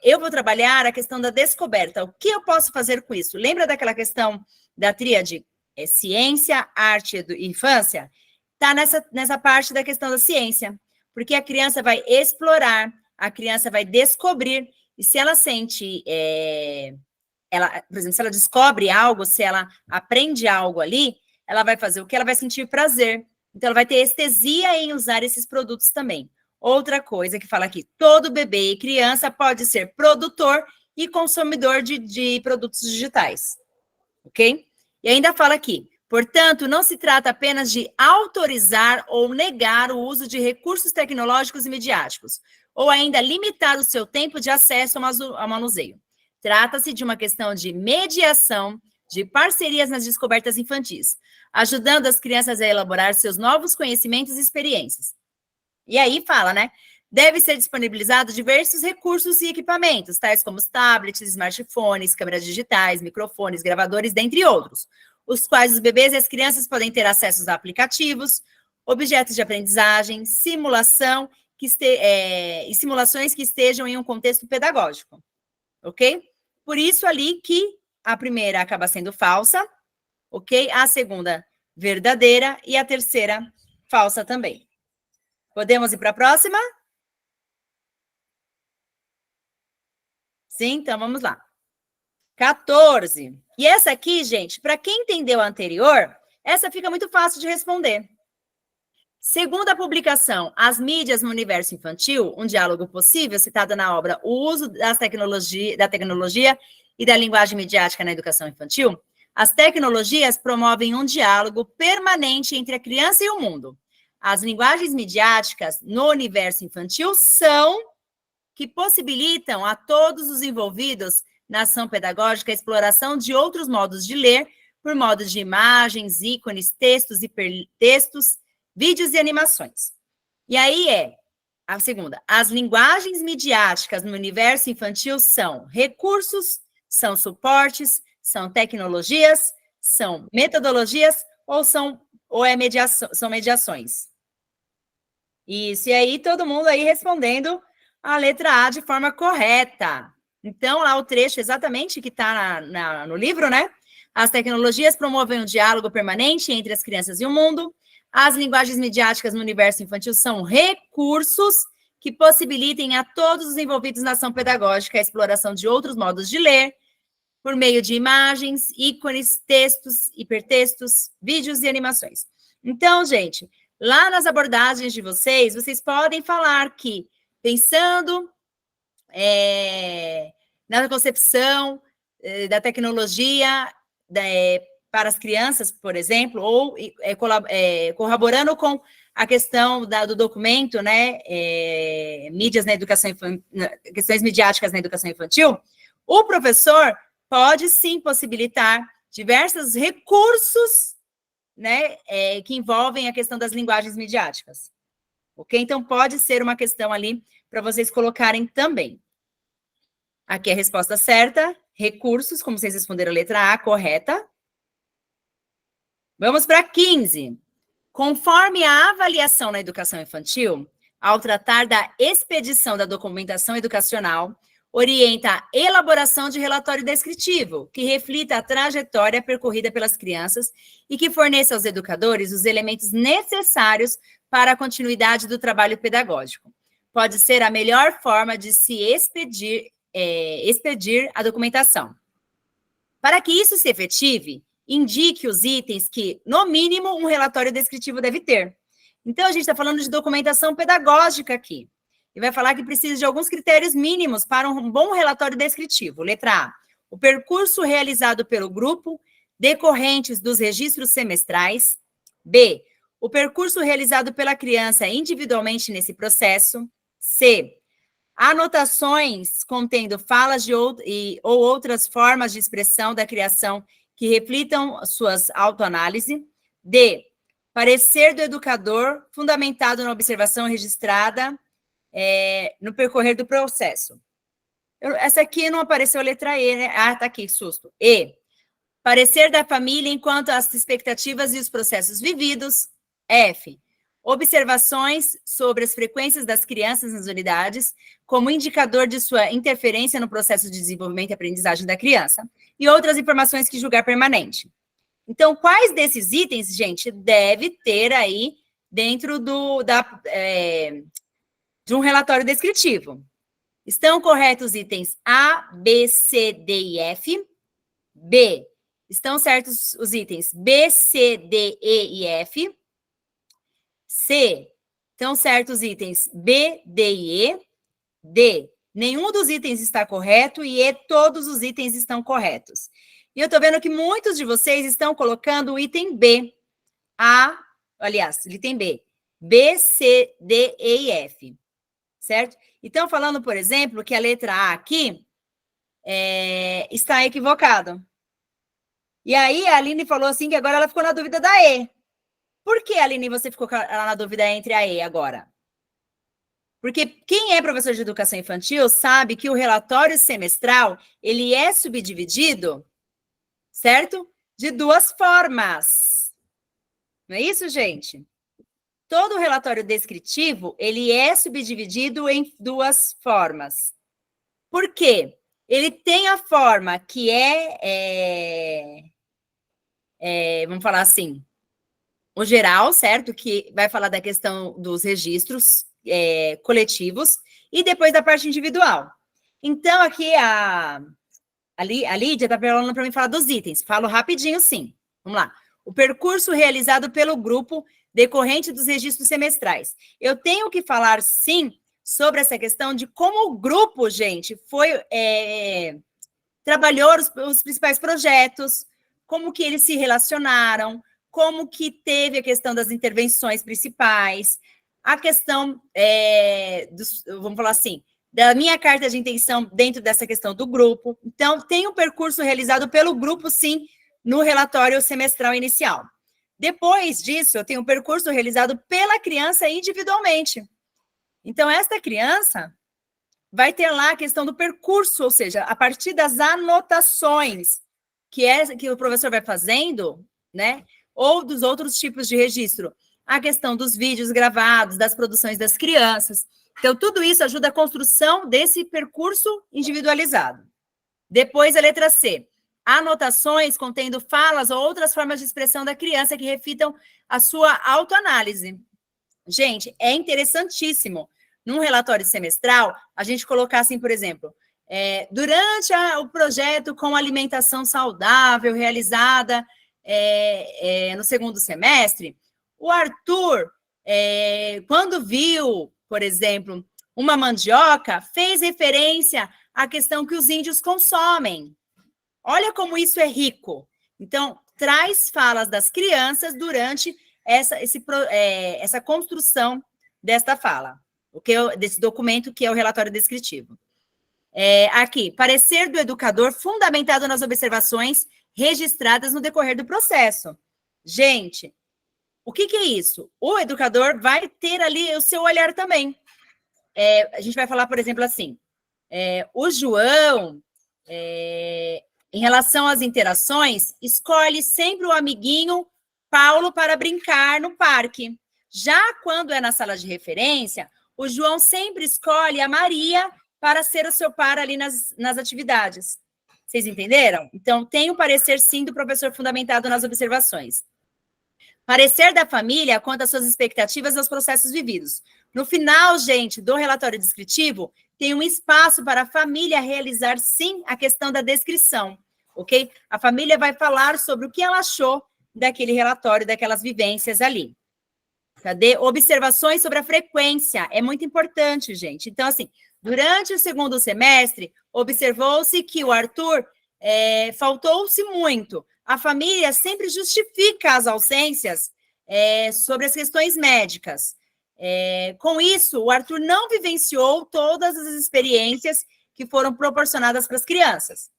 eu vou trabalhar a questão da descoberta. O que eu posso fazer com isso? Lembra daquela questão da tríade ciência, arte e infância? Está nessa parte da questão da ciência. Porque a criança vai explorar, a criança vai descobrir, e se ela sente, por exemplo, se ela descobre algo, se ela aprende algo ali, ela vai fazer o que? Ela vai sentir prazer. Então, ela vai ter estesia em usar esses produtos também. Outra coisa que fala aqui, todo bebê e criança pode ser produtor e consumidor de produtos digitais, ok? E ainda fala aqui, portanto, não se trata apenas de autorizar ou negar o uso de recursos tecnológicos e midiáticos, ou ainda limitar o seu tempo de acesso ao manuseio. Trata-se de uma questão de mediação, de parcerias nas descobertas infantis, ajudando as crianças a elaborar seus novos conhecimentos e experiências. E aí fala, né? Deve ser disponibilizado diversos recursos e equipamentos, tais como os tablets, smartphones, câmeras digitais, microfones, gravadores, dentre outros, os quais os bebês e as crianças podem ter acesso a aplicativos, objetos de aprendizagem, simulação e simulações que estejam em um contexto pedagógico, ok? Por isso ali que a primeira acaba sendo falsa, ok? A segunda verdadeira e a terceira falsa também. Podemos ir para a próxima? Sim, então vamos lá. 14. E essa aqui, gente, para quem entendeu a anterior, essa fica muito fácil de responder. Segundo a publicação As Mídias no Universo Infantil, um diálogo possível, citada na obra O Uso da Tecnologia e da Linguagem Midiática na Educação Infantil, as tecnologias promovem um diálogo permanente entre a criança e o mundo. As linguagens midiáticas no universo infantil são que possibilitam a todos os envolvidos na ação pedagógica a exploração de outros modos de ler, por modos de imagens, ícones, textos, hipertextos, vídeos e animações. E aí a segunda. As linguagens midiáticas no universo infantil são recursos, são suportes, são tecnologias, são metodologias são mediações. Isso, e aí todo mundo aí respondendo a letra A de forma correta. Então, lá o trecho exatamente que está no livro, né? As tecnologias promovem um diálogo permanente entre as crianças e o mundo. As linguagens midiáticas no universo infantil são recursos que possibilitem a todos os envolvidos na ação pedagógica a exploração de outros modos de ler, por meio de imagens, ícones, textos, hipertextos, vídeos e animações. Então, gente, lá nas abordagens de vocês podem falar que, pensando na concepção da tecnologia para as crianças, por exemplo, ou corroborando com a questão do documento, né, mídias na educação questões midiáticas na educação infantil, o professor pode sim possibilitar diversos recursos, né, que envolvem a questão das linguagens midiáticas. Ok? Então, pode ser uma questão ali para vocês colocarem também. Aqui a resposta certa, recursos, como vocês responderam a letra A, correta. Vamos para 15. Conforme a avaliação na educação infantil, ao tratar da expedição da documentação educacional, orienta a elaboração de relatório descritivo, que reflita a trajetória percorrida pelas crianças e que forneça aos educadores os elementos necessários para a continuidade do trabalho pedagógico. Pode ser a melhor forma de se expedir a documentação. Para que isso se efetive, indique os itens que, no mínimo, um relatório descritivo deve ter. Então, a gente está falando de documentação pedagógica aqui. E vai falar que precisa de alguns critérios mínimos para um bom relatório descritivo. Letra A, o percurso realizado pelo grupo, decorrentes dos registros semestrais. B, o percurso realizado pela criança individualmente nesse processo. C, anotações contendo falas ou outras formas de expressão da criação que reflitam suas autoanálise. D, parecer do educador fundamentado na observação registrada no percorrer do processo. Essa aqui não apareceu a letra E, né? Ah, tá aqui, susto. E, parecer da família enquanto às expectativas e os processos vividos. F, observações sobre as frequências das crianças nas unidades, como indicador de sua interferência no processo de desenvolvimento e aprendizagem da criança, e outras informações que julgar permanente. Então, quais desses itens, gente, deve ter aí dentro de um relatório descritivo? Estão corretos os itens A, B, C, D e F? B, estão certos os itens B, C, D, E e F? C, estão certos os itens B, D e E? D, nenhum dos itens está correto e E, todos os itens estão corretos. E eu estou vendo que muitos de vocês estão colocando o item B. Item B. B, C, D, E e F. Certo? Então, falando, por exemplo, que a letra A aqui está equivocado. E aí a Aline falou assim que agora ela ficou na dúvida da E. Por que, Aline, você ficou na dúvida entre a E agora? Porque quem é professor de educação infantil sabe que o relatório semestral, ele é subdividido, certo? De duas formas. Não é isso, gente? Todo relatório descritivo, ele é subdividido em duas formas. Por quê? Ele tem a forma que vamos falar assim, o geral, certo? Que vai falar da questão dos registros coletivos e depois da parte individual. Então, aqui a Lídia está falando para mim falar dos itens. Falo rapidinho, sim. Vamos lá. O percurso realizado pelo grupo decorrente dos registros semestrais. Eu tenho que falar, sim, sobre essa questão de como o grupo, gente, trabalhou os principais projetos, como que eles se relacionaram, como que teve a questão das intervenções principais, a questão, vamos falar assim, da minha carta de intenção dentro dessa questão do grupo. Então, tem um percurso realizado pelo grupo, sim, no relatório semestral inicial. Depois disso, eu tenho um percurso realizado pela criança individualmente. Então, esta criança vai ter lá a questão do percurso, ou seja, a partir das anotações que o professor vai fazendo, né? Ou dos outros tipos de registro. A questão dos vídeos gravados, das produções das crianças. Então, tudo isso ajuda a construção desse percurso individualizado. Depois, a letra C. Anotações contendo falas ou outras formas de expressão da criança que reflitam a sua autoanálise. Gente, é interessantíssimo, num relatório semestral, a gente colocar assim, por exemplo, durante o projeto com alimentação saudável realizada no segundo semestre, o Arthur, quando viu, por exemplo, uma mandioca, fez referência à questão que os índios consomem. Olha como isso é rico. Então, traz falas das crianças durante essa construção desta fala, desse documento que é o relatório descritivo. Aqui, parecer do educador fundamentado nas observações registradas no decorrer do processo. Gente, o que é isso? O educador vai ter ali o seu olhar também. A gente vai falar, por exemplo, assim, o João, em relação às interações, escolhe sempre o amiguinho Paulo para brincar no parque. Já quando é na sala de referência, o João sempre escolhe a Maria para ser o seu par ali nas atividades. Vocês entenderam? Então, tem o parecer, sim, do professor fundamentado nas observações. Parecer da família quanto às suas expectativas e aos processos vividos. No final, gente, do relatório descritivo, tem um espaço para a família realizar, sim, a questão da descrição, ok? A família vai falar sobre o que ela achou daquele relatório, daquelas vivências ali. Cadê? Observações sobre a frequência. É muito importante, gente. Então, assim, durante o segundo semestre, observou-se que o Arthur faltou-se muito. A família sempre justifica as ausências sobre as questões médicas. Com isso, o Arthur não vivenciou todas as experiências que foram proporcionadas para as crianças.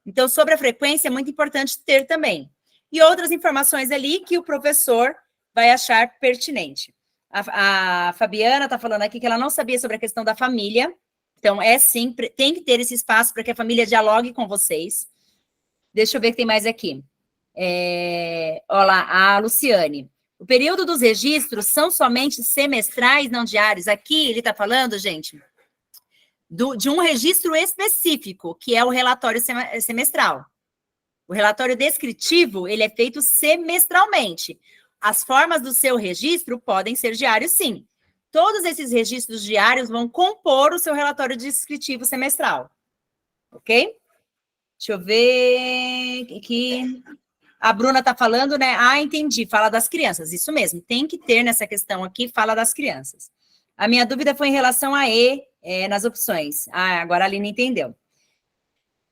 Então, sobre a frequência, é muito importante ter também. E outras informações ali que o professor vai achar pertinente. A Fabiana está falando aqui que ela não sabia sobre a questão da família. Então, sim, tem que ter esse espaço para que a família dialogue com vocês. Deixa eu ver o que tem mais aqui. Olha lá, a Luciane. O período dos registros são somente semestrais, não diários. Aqui ele está falando, gente, de um registro específico, que é o relatório semestral. O relatório descritivo, ele é feito semestralmente. As formas do seu registro podem ser diários, sim. Todos esses registros diários vão compor o seu relatório descritivo semestral. Ok? Deixa eu ver aqui. A Bruna está falando, né? Ah, entendi, fala das crianças. Isso mesmo, tem que ter nessa questão aqui, fala das crianças. A minha dúvida foi em relação a nas opções. Ah, agora a Aline entendeu.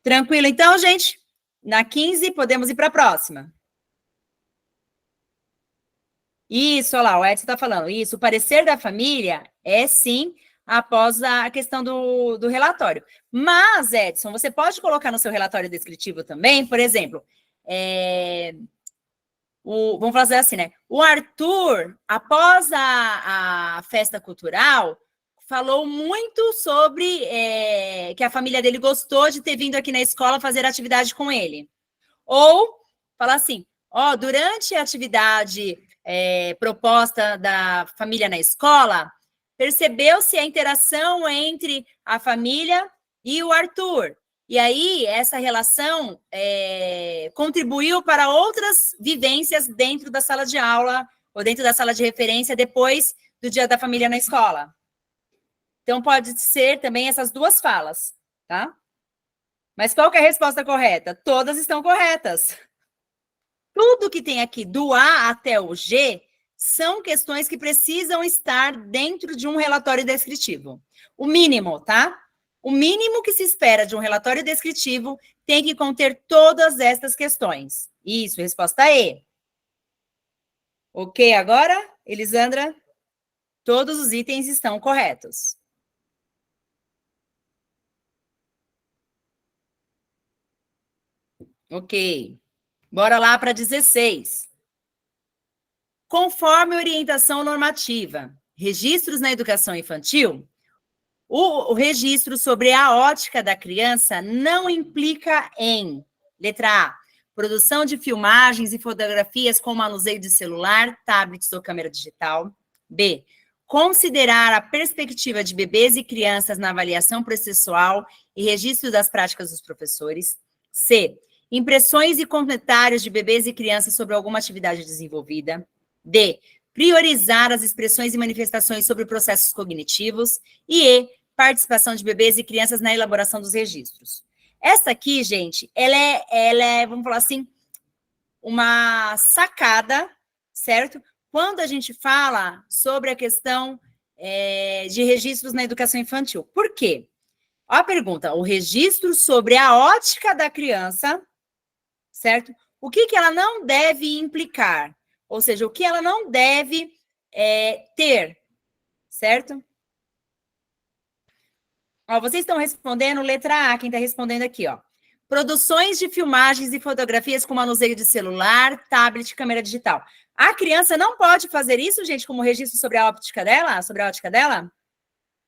Tranquilo, então, gente? Na 15, podemos ir para a próxima. Isso, olha lá, o Edson está falando. Isso, o parecer da família é, sim, após a questão do relatório. Mas, Edson, você pode colocar no seu relatório descritivo também, por exemplo, vamos fazer assim, né? O Arthur, após a festa cultural, falou muito sobre que a família dele gostou de ter vindo aqui na escola fazer atividade com ele. Ou falar assim, durante a atividade proposta da família na escola, percebeu-se a interação entre a família e o Arthur. E aí, essa relação contribuiu para outras vivências dentro da sala de aula ou dentro da sala de referência depois do Dia da Família na escola. Então, pode ser também essas duas falas, tá? Mas qual que é a resposta correta? Todas estão corretas. Tudo que tem aqui, do A até o G, são questões que precisam estar dentro de um relatório descritivo. O mínimo, tá? O mínimo que se espera de um relatório descritivo tem que conter todas estas questões. Isso, resposta E. Ok, agora, Elisandra? Todos os itens estão corretos. Ok. Bora lá para 16. Conforme orientação normativa, registros na educação infantil, o registro sobre a ótica da criança não implica em, letra A, produção de filmagens e fotografias com manuseio de celular, tablets ou câmera digital. B, considerar a perspectiva de bebês e crianças na avaliação processual e registro das práticas dos professores. C, impressões e comentários de bebês e crianças sobre alguma atividade desenvolvida. D, priorizar as expressões e manifestações sobre processos cognitivos. E E, participação de bebês e crianças na elaboração dos registros. Essa aqui, gente, ela é, vamos falar assim, uma sacada, certo? Quando a gente fala sobre a questão de registros na educação infantil. Por quê? Olha a pergunta, o registro sobre a ótica da criança, certo? O que ela não deve implicar? Ou seja, o que ela não deve ter, certo? Vocês estão respondendo letra A, quem está respondendo aqui, ó. Produções de filmagens e fotografias com manuseio de celular, tablet, câmera digital. A criança não pode fazer isso, gente, como registro sobre a ótica dela? Sobre a ótica dela?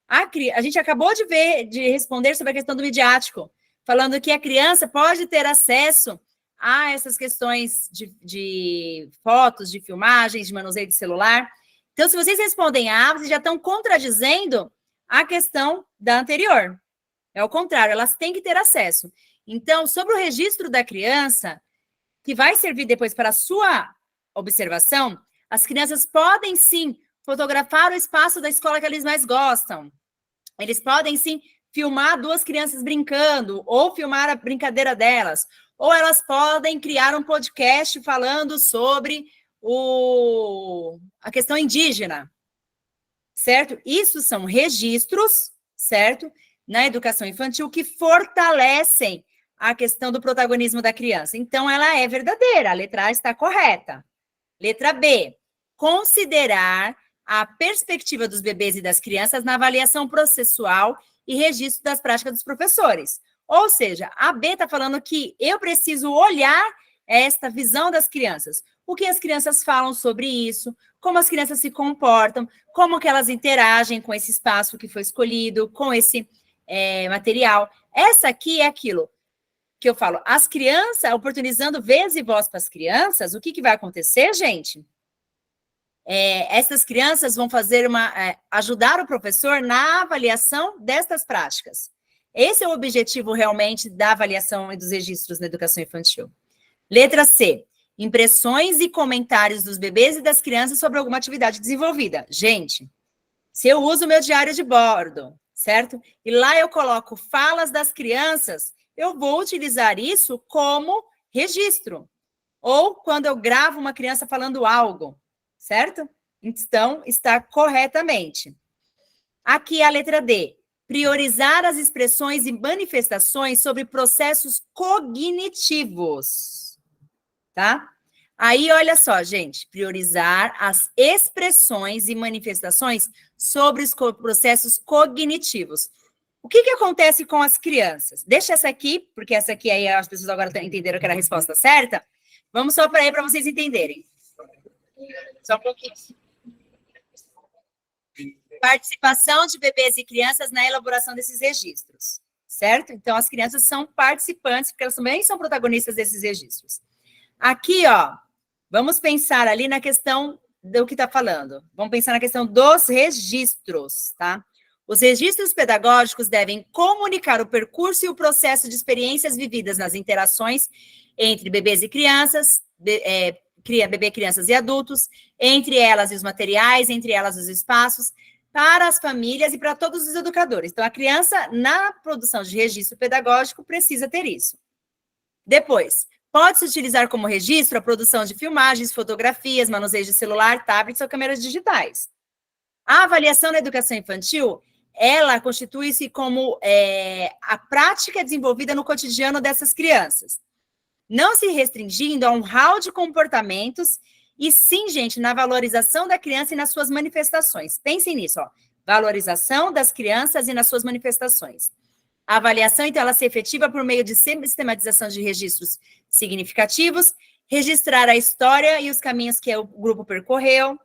A gente acabou de responder sobre a questão do midiático, falando que a criança pode ter acesso a essas questões de fotos, de filmagens, de manuseio de celular. Então, se vocês respondem A, vocês já estão contradizendo a questão da anterior. É o contrário, elas têm que ter acesso. Então, sobre o registro da criança, que vai servir depois para a sua observação, as crianças podem, sim, fotografar o espaço da escola que eles mais gostam. Eles podem, sim, filmar duas crianças brincando, ou filmar a brincadeira delas, ou elas podem criar um podcast falando sobre a questão indígena, certo? Isso são registros, certo? Na educação infantil que fortalecem a questão do protagonismo da criança. Então, ela é verdadeira, a letra A está correta. Letra B, considerar a perspectiva dos bebês e das crianças na avaliação processual e registro das práticas dos professores. Ou seja, a B está falando que eu preciso olhar esta visão das crianças. O que as crianças falam sobre isso, como as crianças se comportam, como que elas interagem com esse espaço que foi escolhido, com esse material. Essa aqui é aquilo que eu falo, as crianças, oportunizando vez e voz para as crianças, o que vai acontecer, gente? Essas crianças vão fazer ajudar o professor na avaliação destas práticas. Esse é o objetivo realmente da avaliação e dos registros na educação infantil. Letra C, impressões e comentários dos bebês e das crianças sobre alguma atividade desenvolvida. Gente, se eu uso o meu diário de bordo, certo? E lá eu coloco falas das crianças, eu vou utilizar isso como registro. Ou quando eu gravo uma criança falando algo, certo? Então, está corretamente. Aqui a letra D, priorizar as expressões e manifestações sobre processos cognitivos, tá? Aí, olha só, gente, priorizar as expressões e manifestações sobre os processos cognitivos. O que acontece com as crianças? Deixa essa aqui, porque essa aqui aí as pessoas agora entenderam que era a resposta certa. Vamos só para aí para vocês entenderem. Só um pouquinho. Participação de bebês e crianças na elaboração desses registros, certo? Então, as crianças são participantes, porque elas também são protagonistas desses registros. Aqui, ó, vamos pensar ali na questão do que está falando. Vamos pensar na questão dos registros, tá? Os registros pedagógicos devem comunicar o percurso e o processo de experiências vividas nas interações entre bebês e crianças, bebê, crianças e adultos, entre elas e os materiais, entre elas os espaços, para as famílias e para todos os educadores. Então, a criança, na produção de registro pedagógico, precisa ter isso. Depois, pode-se utilizar como registro a produção de filmagens, fotografias, manuseio de celular, tablets ou câmeras digitais. A avaliação na educação infantil, ela constitui-se como a prática desenvolvida no cotidiano dessas crianças, não se restringindo a um hall de comportamentos, e sim, gente, na valorização da criança e nas suas manifestações. Pensem nisso, ó, valorização das crianças e nas suas manifestações. A avaliação, então, ela se efetiva por meio de sistematização de registros significativos, registrar a história e os caminhos que o grupo percorreu,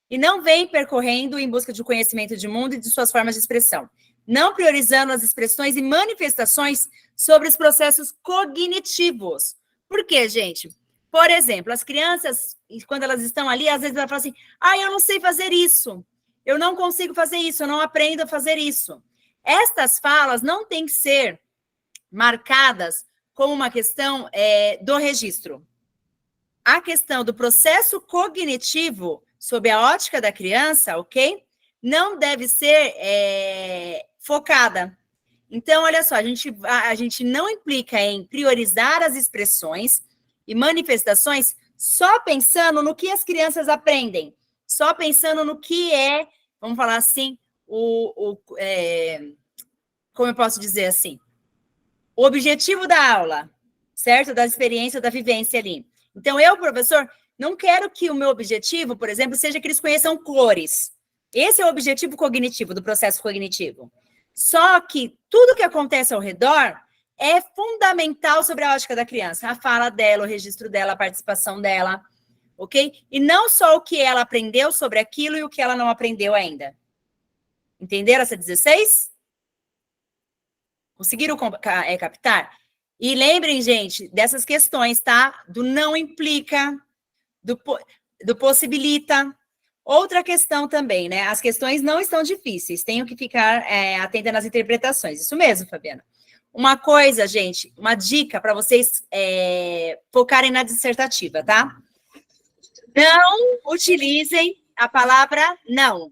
e não vem percorrendo em busca de conhecimento de mundo e de suas formas de expressão, não priorizando as expressões e manifestações sobre os processos cognitivos. Por quê, gente? Por exemplo, as crianças, quando elas estão ali, às vezes elas falam assim, eu não sei fazer isso, eu não consigo fazer isso, eu não aprendo a fazer isso. Estas falas não têm que ser marcadas como uma questão do registro. A questão do processo cognitivo, sob a ótica da criança, ok? Não deve ser focada. Então, olha só, a gente não implica em priorizar as expressões e manifestações só pensando no que as crianças aprendem, só pensando no que vamos falar assim, como eu posso dizer assim, o objetivo da aula, certo? Da experiência, da vivência ali. Então, eu, professor, não quero que o meu objetivo, por exemplo, seja que eles conheçam cores. Esse é o objetivo cognitivo, do processo cognitivo. Só que tudo que acontece ao redor é fundamental sobre a ótica da criança. A fala dela, o registro dela, a participação dela, ok? E não só o que ela aprendeu sobre aquilo e o que ela não aprendeu ainda. Entenderam essa 16? Conseguiram captar? E lembrem, gente, dessas questões, tá? Do não implica, do possibilita. Outra questão também, né? As questões não estão difíceis, tenho que ficar atenta nas interpretações. Isso mesmo, Fabiana. Uma coisa, gente, uma dica para vocês focarem na dissertativa, tá? Não utilizem a palavra não,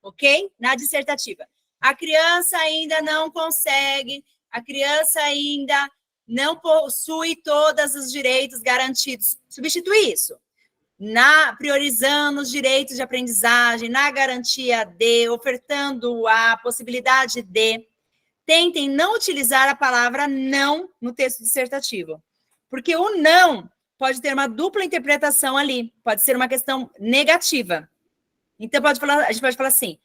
ok? Na dissertativa. A criança ainda não consegue, a criança ainda não possui todos os direitos garantidos. Substitui isso. Priorizando os direitos de aprendizagem, na garantia de, ofertando a possibilidade de. Tentem não utilizar a palavra não no texto dissertativo, porque o não pode ter uma dupla interpretação ali, pode ser uma questão negativa. Então, a gente pode falar assim,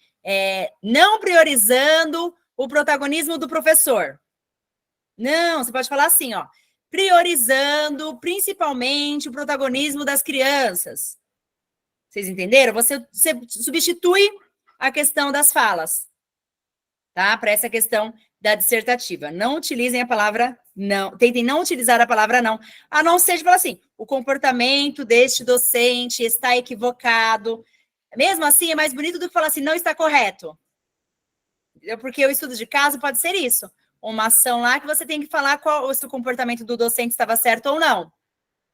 não priorizando o protagonismo do professor. Não, você pode falar assim, ó, priorizando principalmente o protagonismo das crianças. Vocês entenderam? Você substitui a questão das falas, tá? Para essa questão da dissertativa. Não utilizem a palavra não, tentem não utilizar a palavra não, a não ser de falar assim, o comportamento deste docente está equivocado. Mesmo assim, é mais bonito do que falar assim, não está correto. Porque o estudo de caso pode ser isso. Uma ação lá que você tem que falar se o comportamento do docente estava certo ou não.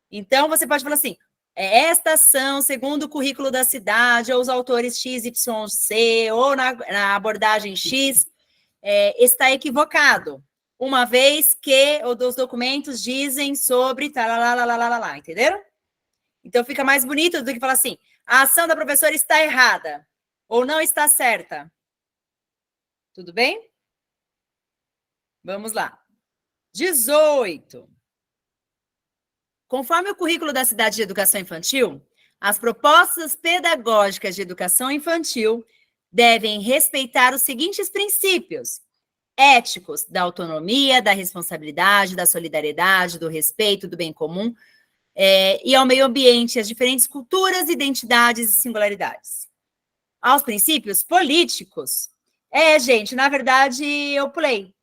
Então, você pode falar assim, esta ação, segundo o currículo da cidade, ou os autores XYC, ou na abordagem X, está equivocado, uma vez que os documentos dizem sobre lá, entenderam? Então, fica mais bonito do que falar assim, a ação da professora está errada, ou não está certa. Tudo bem? Vamos lá. 18. Conforme o currículo da Cidade de Educação Infantil, as propostas pedagógicas de educação infantil devem respeitar os seguintes princípios. éticos, da autonomia, da responsabilidade, da solidariedade, do respeito, do bem comum, e ao meio ambiente, as diferentes culturas, identidades e singularidades. Aos princípios políticos. Gente, na verdade, eu pulei.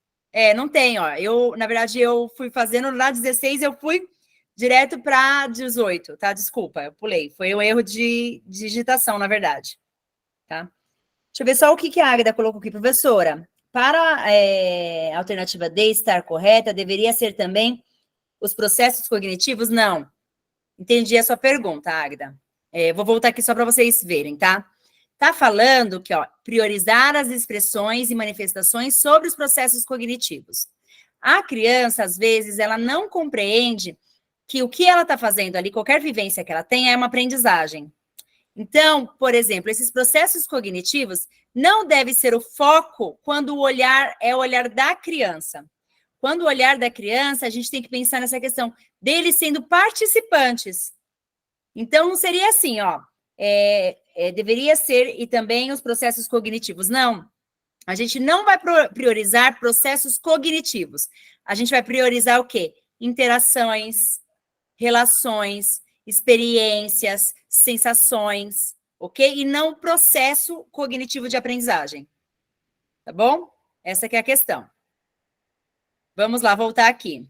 Não tem, ó. Na verdade, eu fui fazendo lá 16, eu fui direto para 18, tá? Desculpa, eu pulei. Foi um erro de digitação, na verdade. Tá? Deixa eu ver só o que a Águeda colocou aqui, professora. Para a alternativa D estar correta, deveria ser também os processos cognitivos? Não. Entendi a sua pergunta, Águeda. Vou voltar aqui só para vocês verem, tá? Tá falando que, ó, priorizar as expressões e manifestações sobre os processos cognitivos. A criança, às vezes, ela não compreende que o que ela está fazendo ali, qualquer vivência que ela tem, é uma aprendizagem. Então, por exemplo, esses processos cognitivos não deve ser o foco quando o olhar é o olhar da criança. Quando o olhar da criança, a gente tem que pensar nessa questão deles sendo participantes. Então, não seria assim, ó, deveria ser, e também os processos cognitivos. Não, a gente não vai priorizar processos cognitivos. A gente vai priorizar o quê? Interações, relações, experiências, sensações, ok? E não processo cognitivo de aprendizagem. Tá bom? Essa que é a questão. Vamos lá, voltar aqui.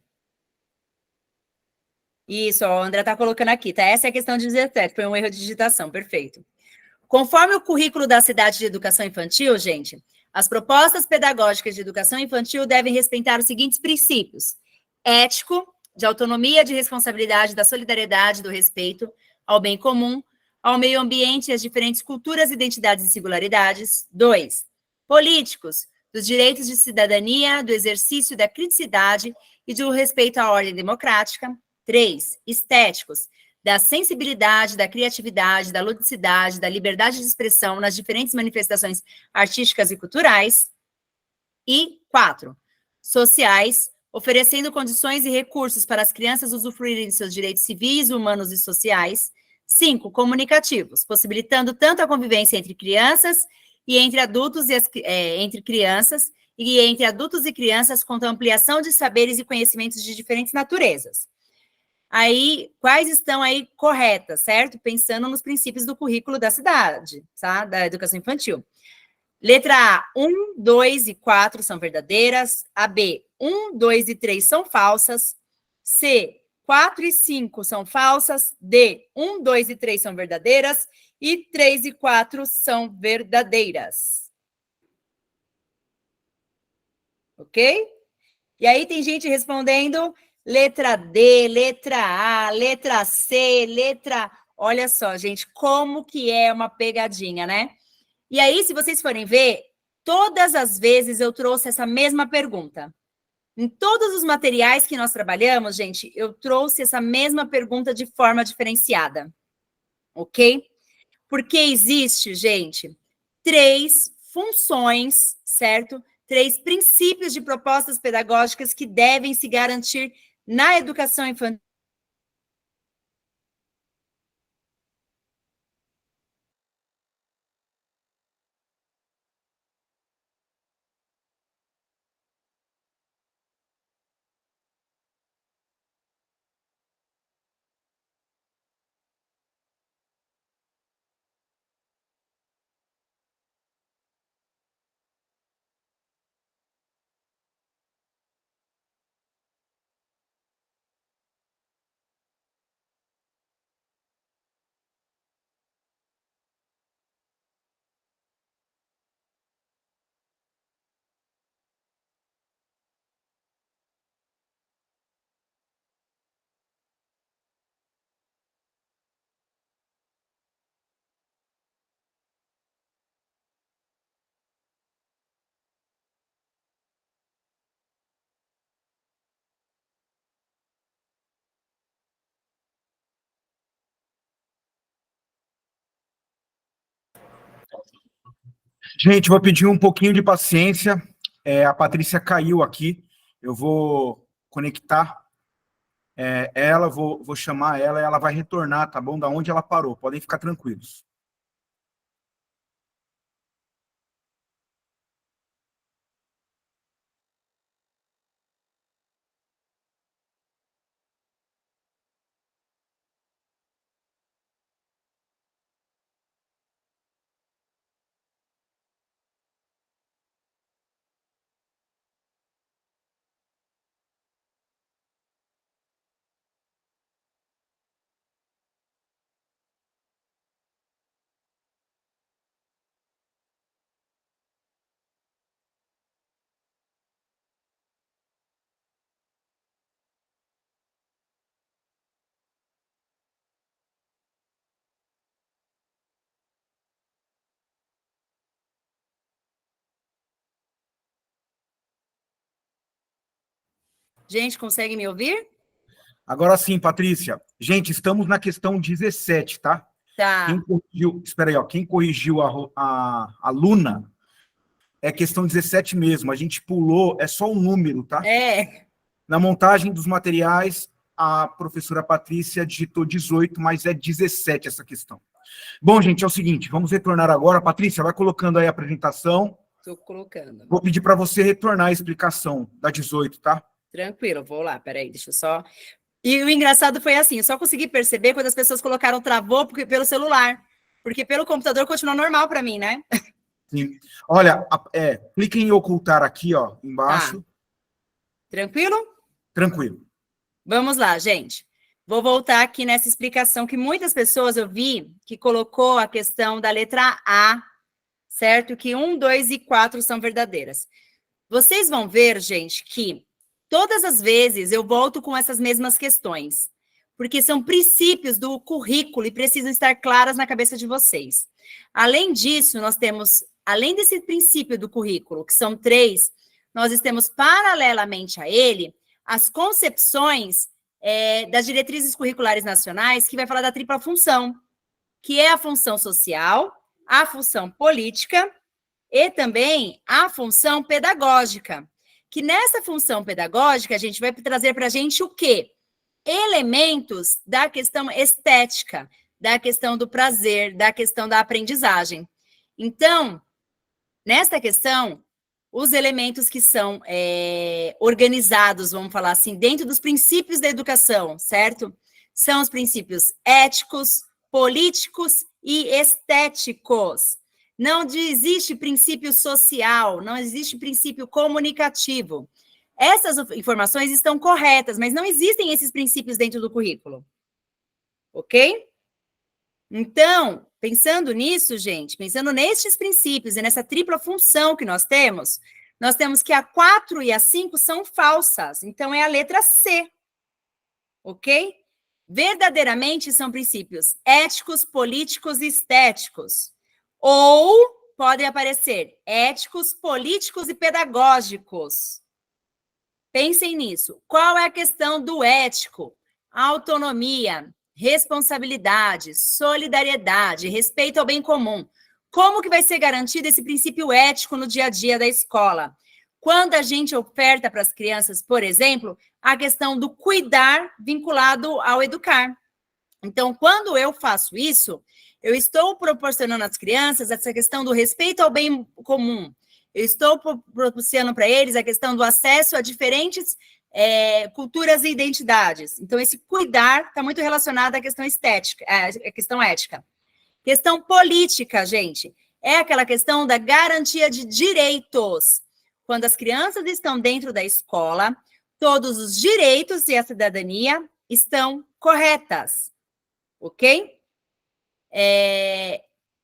Isso, ó, o André está colocando aqui, tá? Essa é a questão de 17, foi um erro de digitação, perfeito. Conforme o currículo da Cidade de Educação Infantil, gente, as propostas pedagógicas de educação infantil devem respeitar os seguintes princípios: ético, de autonomia, de responsabilidade, da solidariedade, do respeito ao bem comum, ao meio ambiente e às diferentes culturas, identidades e singularidades. 2. Políticos, dos direitos de cidadania, do exercício da criticidade e do respeito à ordem democrática. 3. Estéticos, da sensibilidade, da criatividade, da ludicidade, da liberdade de expressão nas diferentes manifestações artísticas e culturais. E 4. Sociais, oferecendo condições e recursos para as crianças usufruírem de seus direitos civis, humanos e sociais. 5. Comunicativos, possibilitando tanto a convivência entre crianças e entre adultos entre crianças e entre adultos e crianças, quanto a ampliação de saberes e conhecimentos de diferentes naturezas. Aí, quais estão aí corretas, certo? Pensando nos princípios do currículo da cidade, tá? Da educação infantil. Letra A, 1, 2 e 4 são verdadeiras. A B, 1, 2 e 3 são falsas. C, 4 e 5 são falsas. D, 1, 2 e 3 são verdadeiras. E 3 e 4 são verdadeiras. Ok? E aí tem gente respondendo letra D, letra A, letra C, letra... Olha só, gente, como que é uma pegadinha, né? E aí, se vocês forem ver, todas as vezes eu trouxe essa mesma pergunta. Em todos os materiais que nós trabalhamos, gente, eu trouxe essa mesma pergunta de forma diferenciada. Ok? Porque existe, gente, 3 funções, certo? 3 princípios de propostas pedagógicas que devem se garantir na educação infantil. Gente, vou pedir um pouquinho de paciência. A Patrícia caiu aqui. Eu vou conectar ela, vou chamar ela e ela vai retornar, tá bom? Da onde ela parou. Podem ficar tranquilos. Gente, consegue me ouvir? Agora sim, Patrícia. Gente, estamos na questão 17, tá? Tá. Quem corrigiu, espera aí, ó, quem corrigiu a Luna é questão 17 mesmo. A gente pulou, é só um número, tá? É. Na montagem dos materiais, a professora Patrícia digitou 18, mas é 17 essa questão. Bom, gente, é o seguinte, vamos retornar agora. Patrícia, vai colocando aí a apresentação. Estou colocando. Vou pedir para você retornar a explicação da 18, tá? Tranquilo, vou lá, peraí, deixa eu só... E o engraçado foi assim, eu só consegui perceber quando as pessoas colocaram travou pelo celular, porque pelo computador continua normal para mim, né? Sim. Olha, clique em ocultar aqui, ó, embaixo. Tá. Tranquilo? Tranquilo. Vamos lá, gente. Vou voltar aqui nessa explicação que muitas pessoas eu vi que colocou a questão da letra A, certo? Que 1, 2 e 4 são verdadeiras. Vocês vão ver, gente, que todas as vezes eu volto com essas mesmas questões, porque são princípios do currículo e precisam estar claras na cabeça de vocês. Além disso, nós temos, além desse princípio do currículo, que são 3, nós temos paralelamente a ele as concepções das diretrizes curriculares nacionais, que vai falar da tripla função, que é a função social, a função política e também a função pedagógica. Que nessa função pedagógica, a gente vai trazer para a gente o quê? Elementos da questão estética, da questão do prazer, da questão da aprendizagem. Então, nesta questão, os elementos que são organizados, vamos falar assim, dentro dos princípios da educação, certo? São os princípios éticos, políticos e estéticos. Não existe princípio social, não existe princípio comunicativo. Essas informações estão corretas, mas não existem esses princípios dentro do currículo. Ok? Então, pensando nisso, gente, pensando nestes princípios e nessa tripla função que nós temos que a 4 e a 5 são falsas. Então, é a letra C. Ok? Verdadeiramente são princípios éticos, políticos e estéticos. Ou podem aparecer éticos, políticos e pedagógicos. Pensem nisso. Qual é a questão do ético? Autonomia, responsabilidade, solidariedade, respeito ao bem comum. Como que vai ser garantido esse princípio ético no dia a dia da escola? Quando a gente oferta para as crianças, por exemplo, a questão do cuidar vinculado ao educar. Então, quando eu faço isso, eu estou proporcionando às crianças essa questão do respeito ao bem comum. Eu estou proporcionando para eles a questão do acesso a diferentes culturas e identidades. Então, esse cuidar está muito relacionado à questão estética, à questão ética. Questão política, gente, é aquela questão da garantia de direitos. Quando as crianças estão dentro da escola, todos os direitos e a cidadania estão corretas. Ok?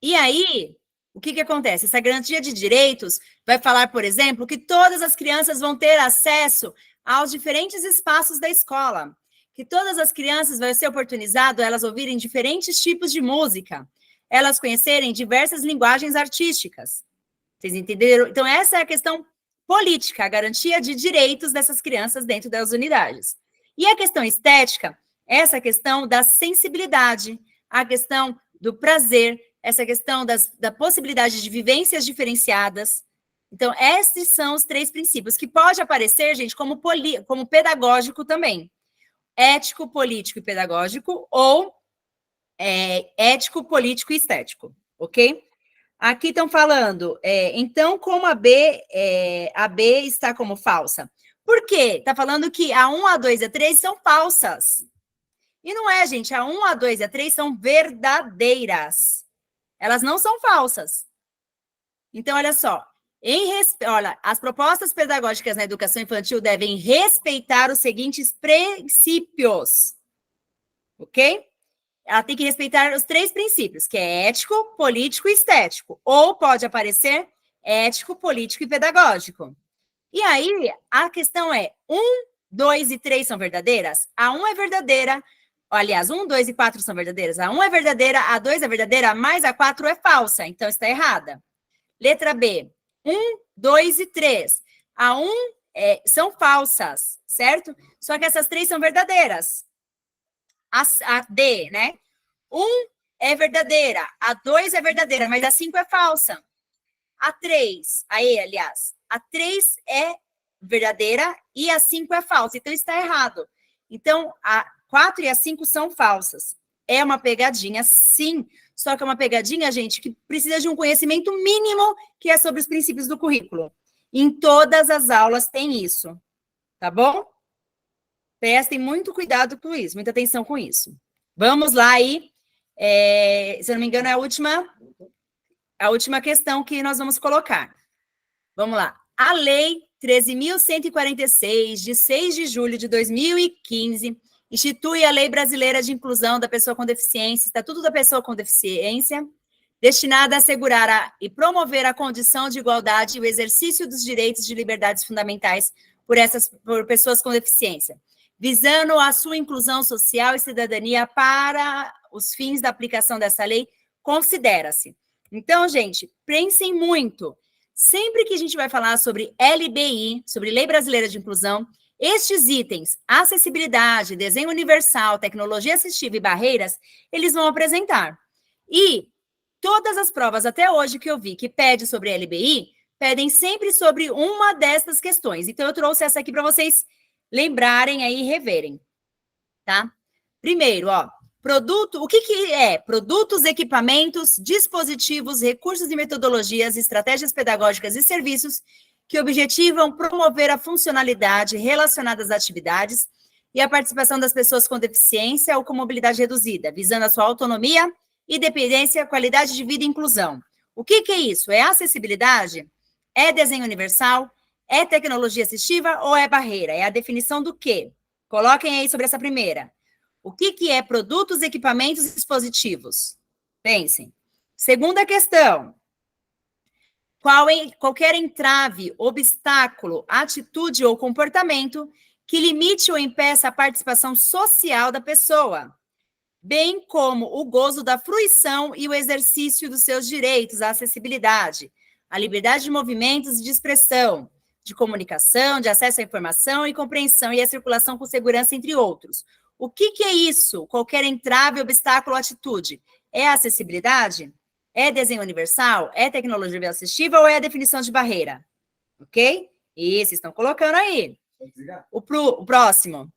E aí, o que acontece? Essa garantia de direitos vai falar, por exemplo, que todas as crianças vão ter acesso aos diferentes espaços da escola, que todas as crianças vai ser oportunizado elas ouvirem diferentes tipos de música, elas conhecerem diversas linguagens artísticas. Vocês entenderam? Então, essa é a questão política, a garantia de direitos dessas crianças dentro das unidades. E a questão estética, essa questão da sensibilidade, a questão do prazer, essa questão da possibilidade de vivências diferenciadas. Então, esses são os 3 princípios, que pode aparecer, gente, como pedagógico também. Ético, político e pedagógico, ou ético, político e estético, ok? Aqui estão falando, então, como a B está como falsa. Por quê? Está falando que a 1, a 2 e a 3 são falsas. E não é, gente, a 1, a 2 e a 3 são verdadeiras. Elas não são falsas. Então, olha só, olha, as propostas pedagógicas na educação infantil devem respeitar os seguintes princípios, ok? Ela tem que respeitar os 3 princípios, que é ético, político e estético. Ou pode aparecer ético, político e pedagógico. E aí, a questão é, 1, 2 e 3 são verdadeiras? A 1 é verdadeira, aliás, 1, 2 e 4 são verdadeiras. A 1 é verdadeira, a 2 é verdadeira, mas a 4 é falsa, então está errada. Letra B, 1, 2 e 3. A 1 são falsas, certo? Só que essas 3 são verdadeiras. A D, né? 1 é verdadeira, a 2 é verdadeira, mas a 5 é falsa. A 3 é verdadeira e a 5 é falsa, então está errado. Então, a 4 e a 5 são falsas. É uma pegadinha, sim, só que é uma pegadinha, gente, que precisa de um conhecimento mínimo, que é sobre os princípios do currículo. Em todas as aulas tem isso, tá bom? Prestem muito cuidado com isso, muita atenção com isso. Vamos lá aí, se eu não me engano, é a última questão que nós vamos colocar. Vamos lá. A Lei 13.146, de 6 de julho de 2015, institui a Lei Brasileira de Inclusão da Pessoa com Deficiência, Estatuto da Pessoa com Deficiência, destinada a assegurar e promover a condição de igualdade e o exercício dos direitos de liberdades fundamentais por pessoas com deficiência, visando a sua inclusão social e cidadania. Para os fins da aplicação dessa lei, considera-se. Então, gente, pensem muito. Sempre que a gente vai falar sobre LBI, sobre Lei Brasileira de Inclusão, estes itens, acessibilidade, desenho universal, tecnologia assistiva e barreiras, eles vão apresentar. E todas as provas até hoje que eu vi que pede sobre LBI, pedem sempre sobre uma dessas questões. Então, eu trouxe essa aqui para vocês lembrarem aí e reverem, tá? Primeiro, ó, o que é? Produtos, equipamentos, dispositivos, recursos e metodologias, estratégias pedagógicas e serviços que objetivam promover a funcionalidade relacionada às atividades e a participação das pessoas com deficiência ou com mobilidade reduzida, visando a sua autonomia, independência, qualidade de vida e inclusão. O que é isso? É acessibilidade? É desenho universal? É tecnologia assistiva ou é barreira? É a definição do quê? Coloquem aí sobre essa primeira. O que é produtos, equipamentos e dispositivos? Pensem. Segunda questão. Qualquer entrave, obstáculo, atitude ou comportamento que limite ou impeça a participação social da pessoa, bem como o gozo da fruição e o exercício dos seus direitos à acessibilidade, à liberdade de movimentos e de expressão, de comunicação, de acesso à informação e compreensão e à circulação com segurança, entre outros. O que é isso? Qualquer entrave, obstáculo ou atitude? É a acessibilidade? É desenho universal? É tecnologia assistiva ou é a definição de barreira? Ok? Isso, estão colocando aí. O próximo.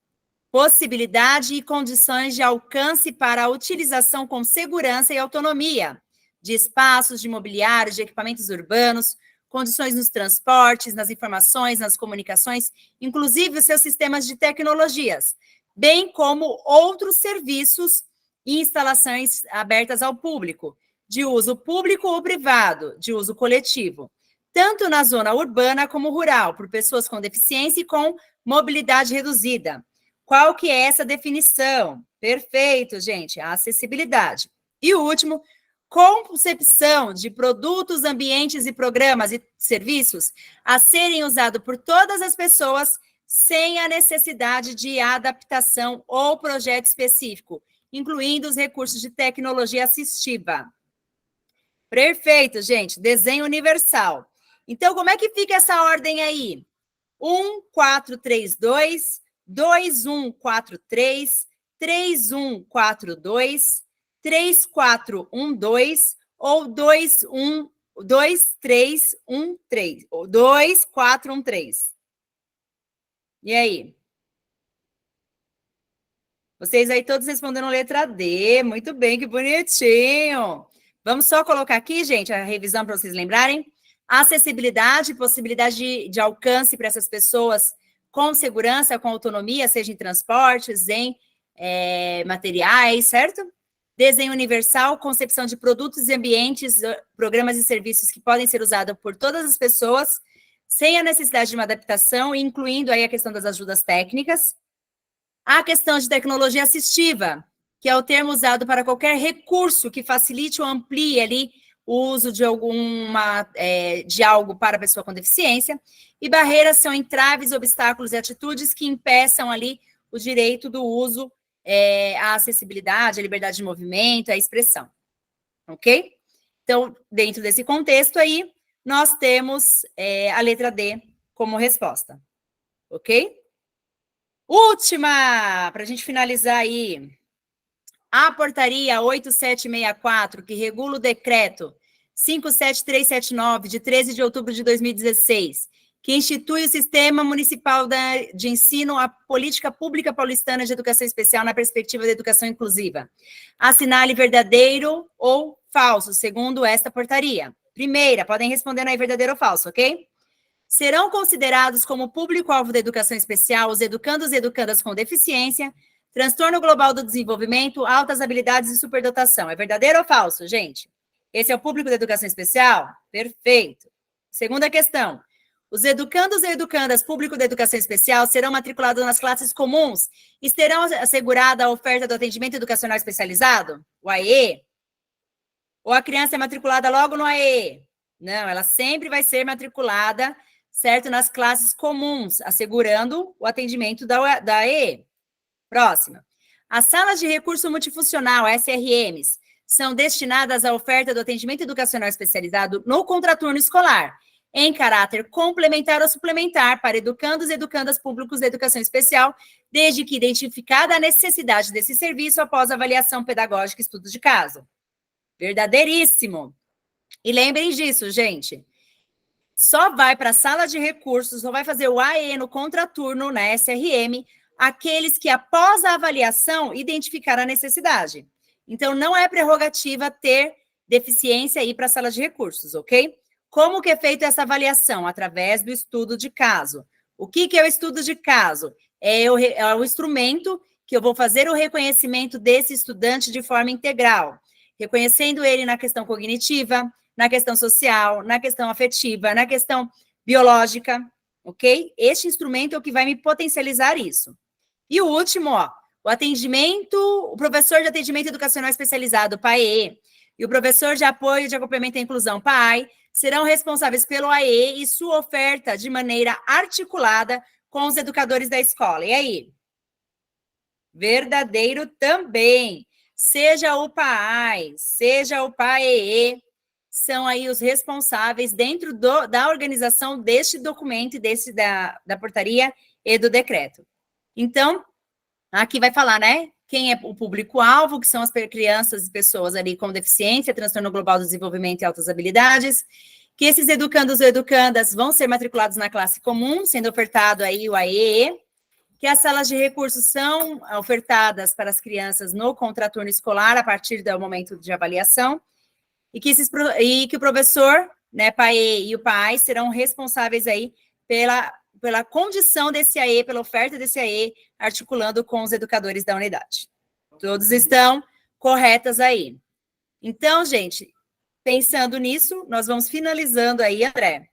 Possibilidade e condições de alcance para a utilização com segurança e autonomia de espaços, de mobiliário, de equipamentos urbanos, condições nos transportes, nas informações, nas comunicações, inclusive os seus sistemas de tecnologias, bem como outros serviços e instalações abertas ao público, de uso público ou privado, de uso coletivo, tanto na zona urbana como rural, por pessoas com deficiência e com mobilidade reduzida. Qual que é essa definição? Perfeito, gente, a acessibilidade. E o último, concepção de produtos, ambientes e programas e serviços a serem usados por todas as pessoas sem a necessidade de adaptação ou projeto específico, incluindo os recursos de tecnologia assistiva. Perfeito, gente. Desenho universal. Então, como é que fica essa ordem aí? 1, 4, 3, 2, 2, 1, 4, 3, 3, 1, 4, 2, 3, 4, 1, 2, ou 2, 1, 2, 3, 1, 3, ou 2, 4, 1, 3. E aí? Vocês aí todos respondendo letra D, muito bem, que bonitinho. Vamos só colocar aqui, gente, a revisão para vocês lembrarem. Acessibilidade, possibilidade de alcance para essas pessoas com segurança, com autonomia, seja em transportes, em materiais, certo? Desenho universal, concepção de produtos e ambientes, programas e serviços que podem ser usados por todas as pessoas, sem a necessidade de uma adaptação, incluindo aí a questão das ajudas técnicas. A questão de tecnologia assistiva, que é o termo usado para qualquer recurso que facilite ou amplie ali o uso de algo para a pessoa com deficiência. E barreiras são entraves, obstáculos e atitudes que impeçam ali o direito do uso, a acessibilidade, a liberdade de movimento, a expressão. Ok? Então, dentro desse contexto aí, nós temos a letra D como resposta. ok? Última, para a gente finalizar aí, a portaria 8764, que regula o decreto 57379, de 13 de outubro de 2016, que institui o Sistema Municipal de Ensino, a Política Pública Paulistana de Educação Especial na perspectiva da educação inclusiva. Assinale verdadeiro ou falso, segundo esta portaria. Primeira, podem responder aí verdadeiro ou falso, ok? Serão considerados como público-alvo da educação especial os educandos e educandas com deficiência, transtorno global do desenvolvimento, altas habilidades e superdotação. É verdadeiro ou falso, gente? Esse é o público da educação especial? Perfeito. Segunda questão. Os educandos e educandas público da educação especial serão matriculados nas classes comuns e terão assegurada a oferta do atendimento educacional especializado? O AE? Ou a criança é matriculada logo no AE? Não, ela sempre vai ser matriculada, certo, nas classes comuns, assegurando o atendimento da AE. Próxima. As salas de recurso multifuncional, SRMs, são destinadas à oferta do atendimento educacional especializado no contraturno escolar, em caráter complementar ou suplementar para educandos e educandas públicos da educação especial, desde que identificada a necessidade desse serviço após avaliação pedagógica e estudo de caso. Verdadeiríssimo. E lembrem disso, gente. Só vai para a sala de recursos, só vai fazer o AE no contraturno, na SRM, aqueles que, após a avaliação, identificaram a necessidade. Então, não é prerrogativa ter deficiência e ir para a sala de recursos, ok? Como que é feita essa avaliação? Através do estudo de caso. O que é o estudo de caso? É o instrumento que eu vou fazer o reconhecimento desse estudante de forma integral, reconhecendo ele na questão cognitiva, na questão social, na questão afetiva, na questão biológica, ok? Este instrumento é o que vai me potencializar isso. E o último, ó, o professor de atendimento educacional especializado, PAE, e o professor de apoio de acompanhamento à inclusão, PAI, serão responsáveis pelo AE e sua oferta de maneira articulada com os educadores da escola. E aí? Verdadeiro também. Seja o PAI, seja o PAE, são aí os responsáveis dentro da organização deste documento e da portaria e do decreto. Então, aqui vai falar, né? Quem é o público-alvo, que são as crianças e pessoas ali com deficiência, transtorno global do desenvolvimento e altas habilidades, que esses educandos ou educandas vão ser matriculados na classe comum, sendo ofertado aí o AE, que as salas de recursos são ofertadas para as crianças no contraturno escolar a partir do momento de avaliação, e que o professor, né, PAE e o PAI serão responsáveis aí pela condição desse AE, pela oferta desse AE, articulando com os educadores da unidade. Todos estão corretas aí. Então, gente, pensando nisso, nós vamos finalizando aí, André.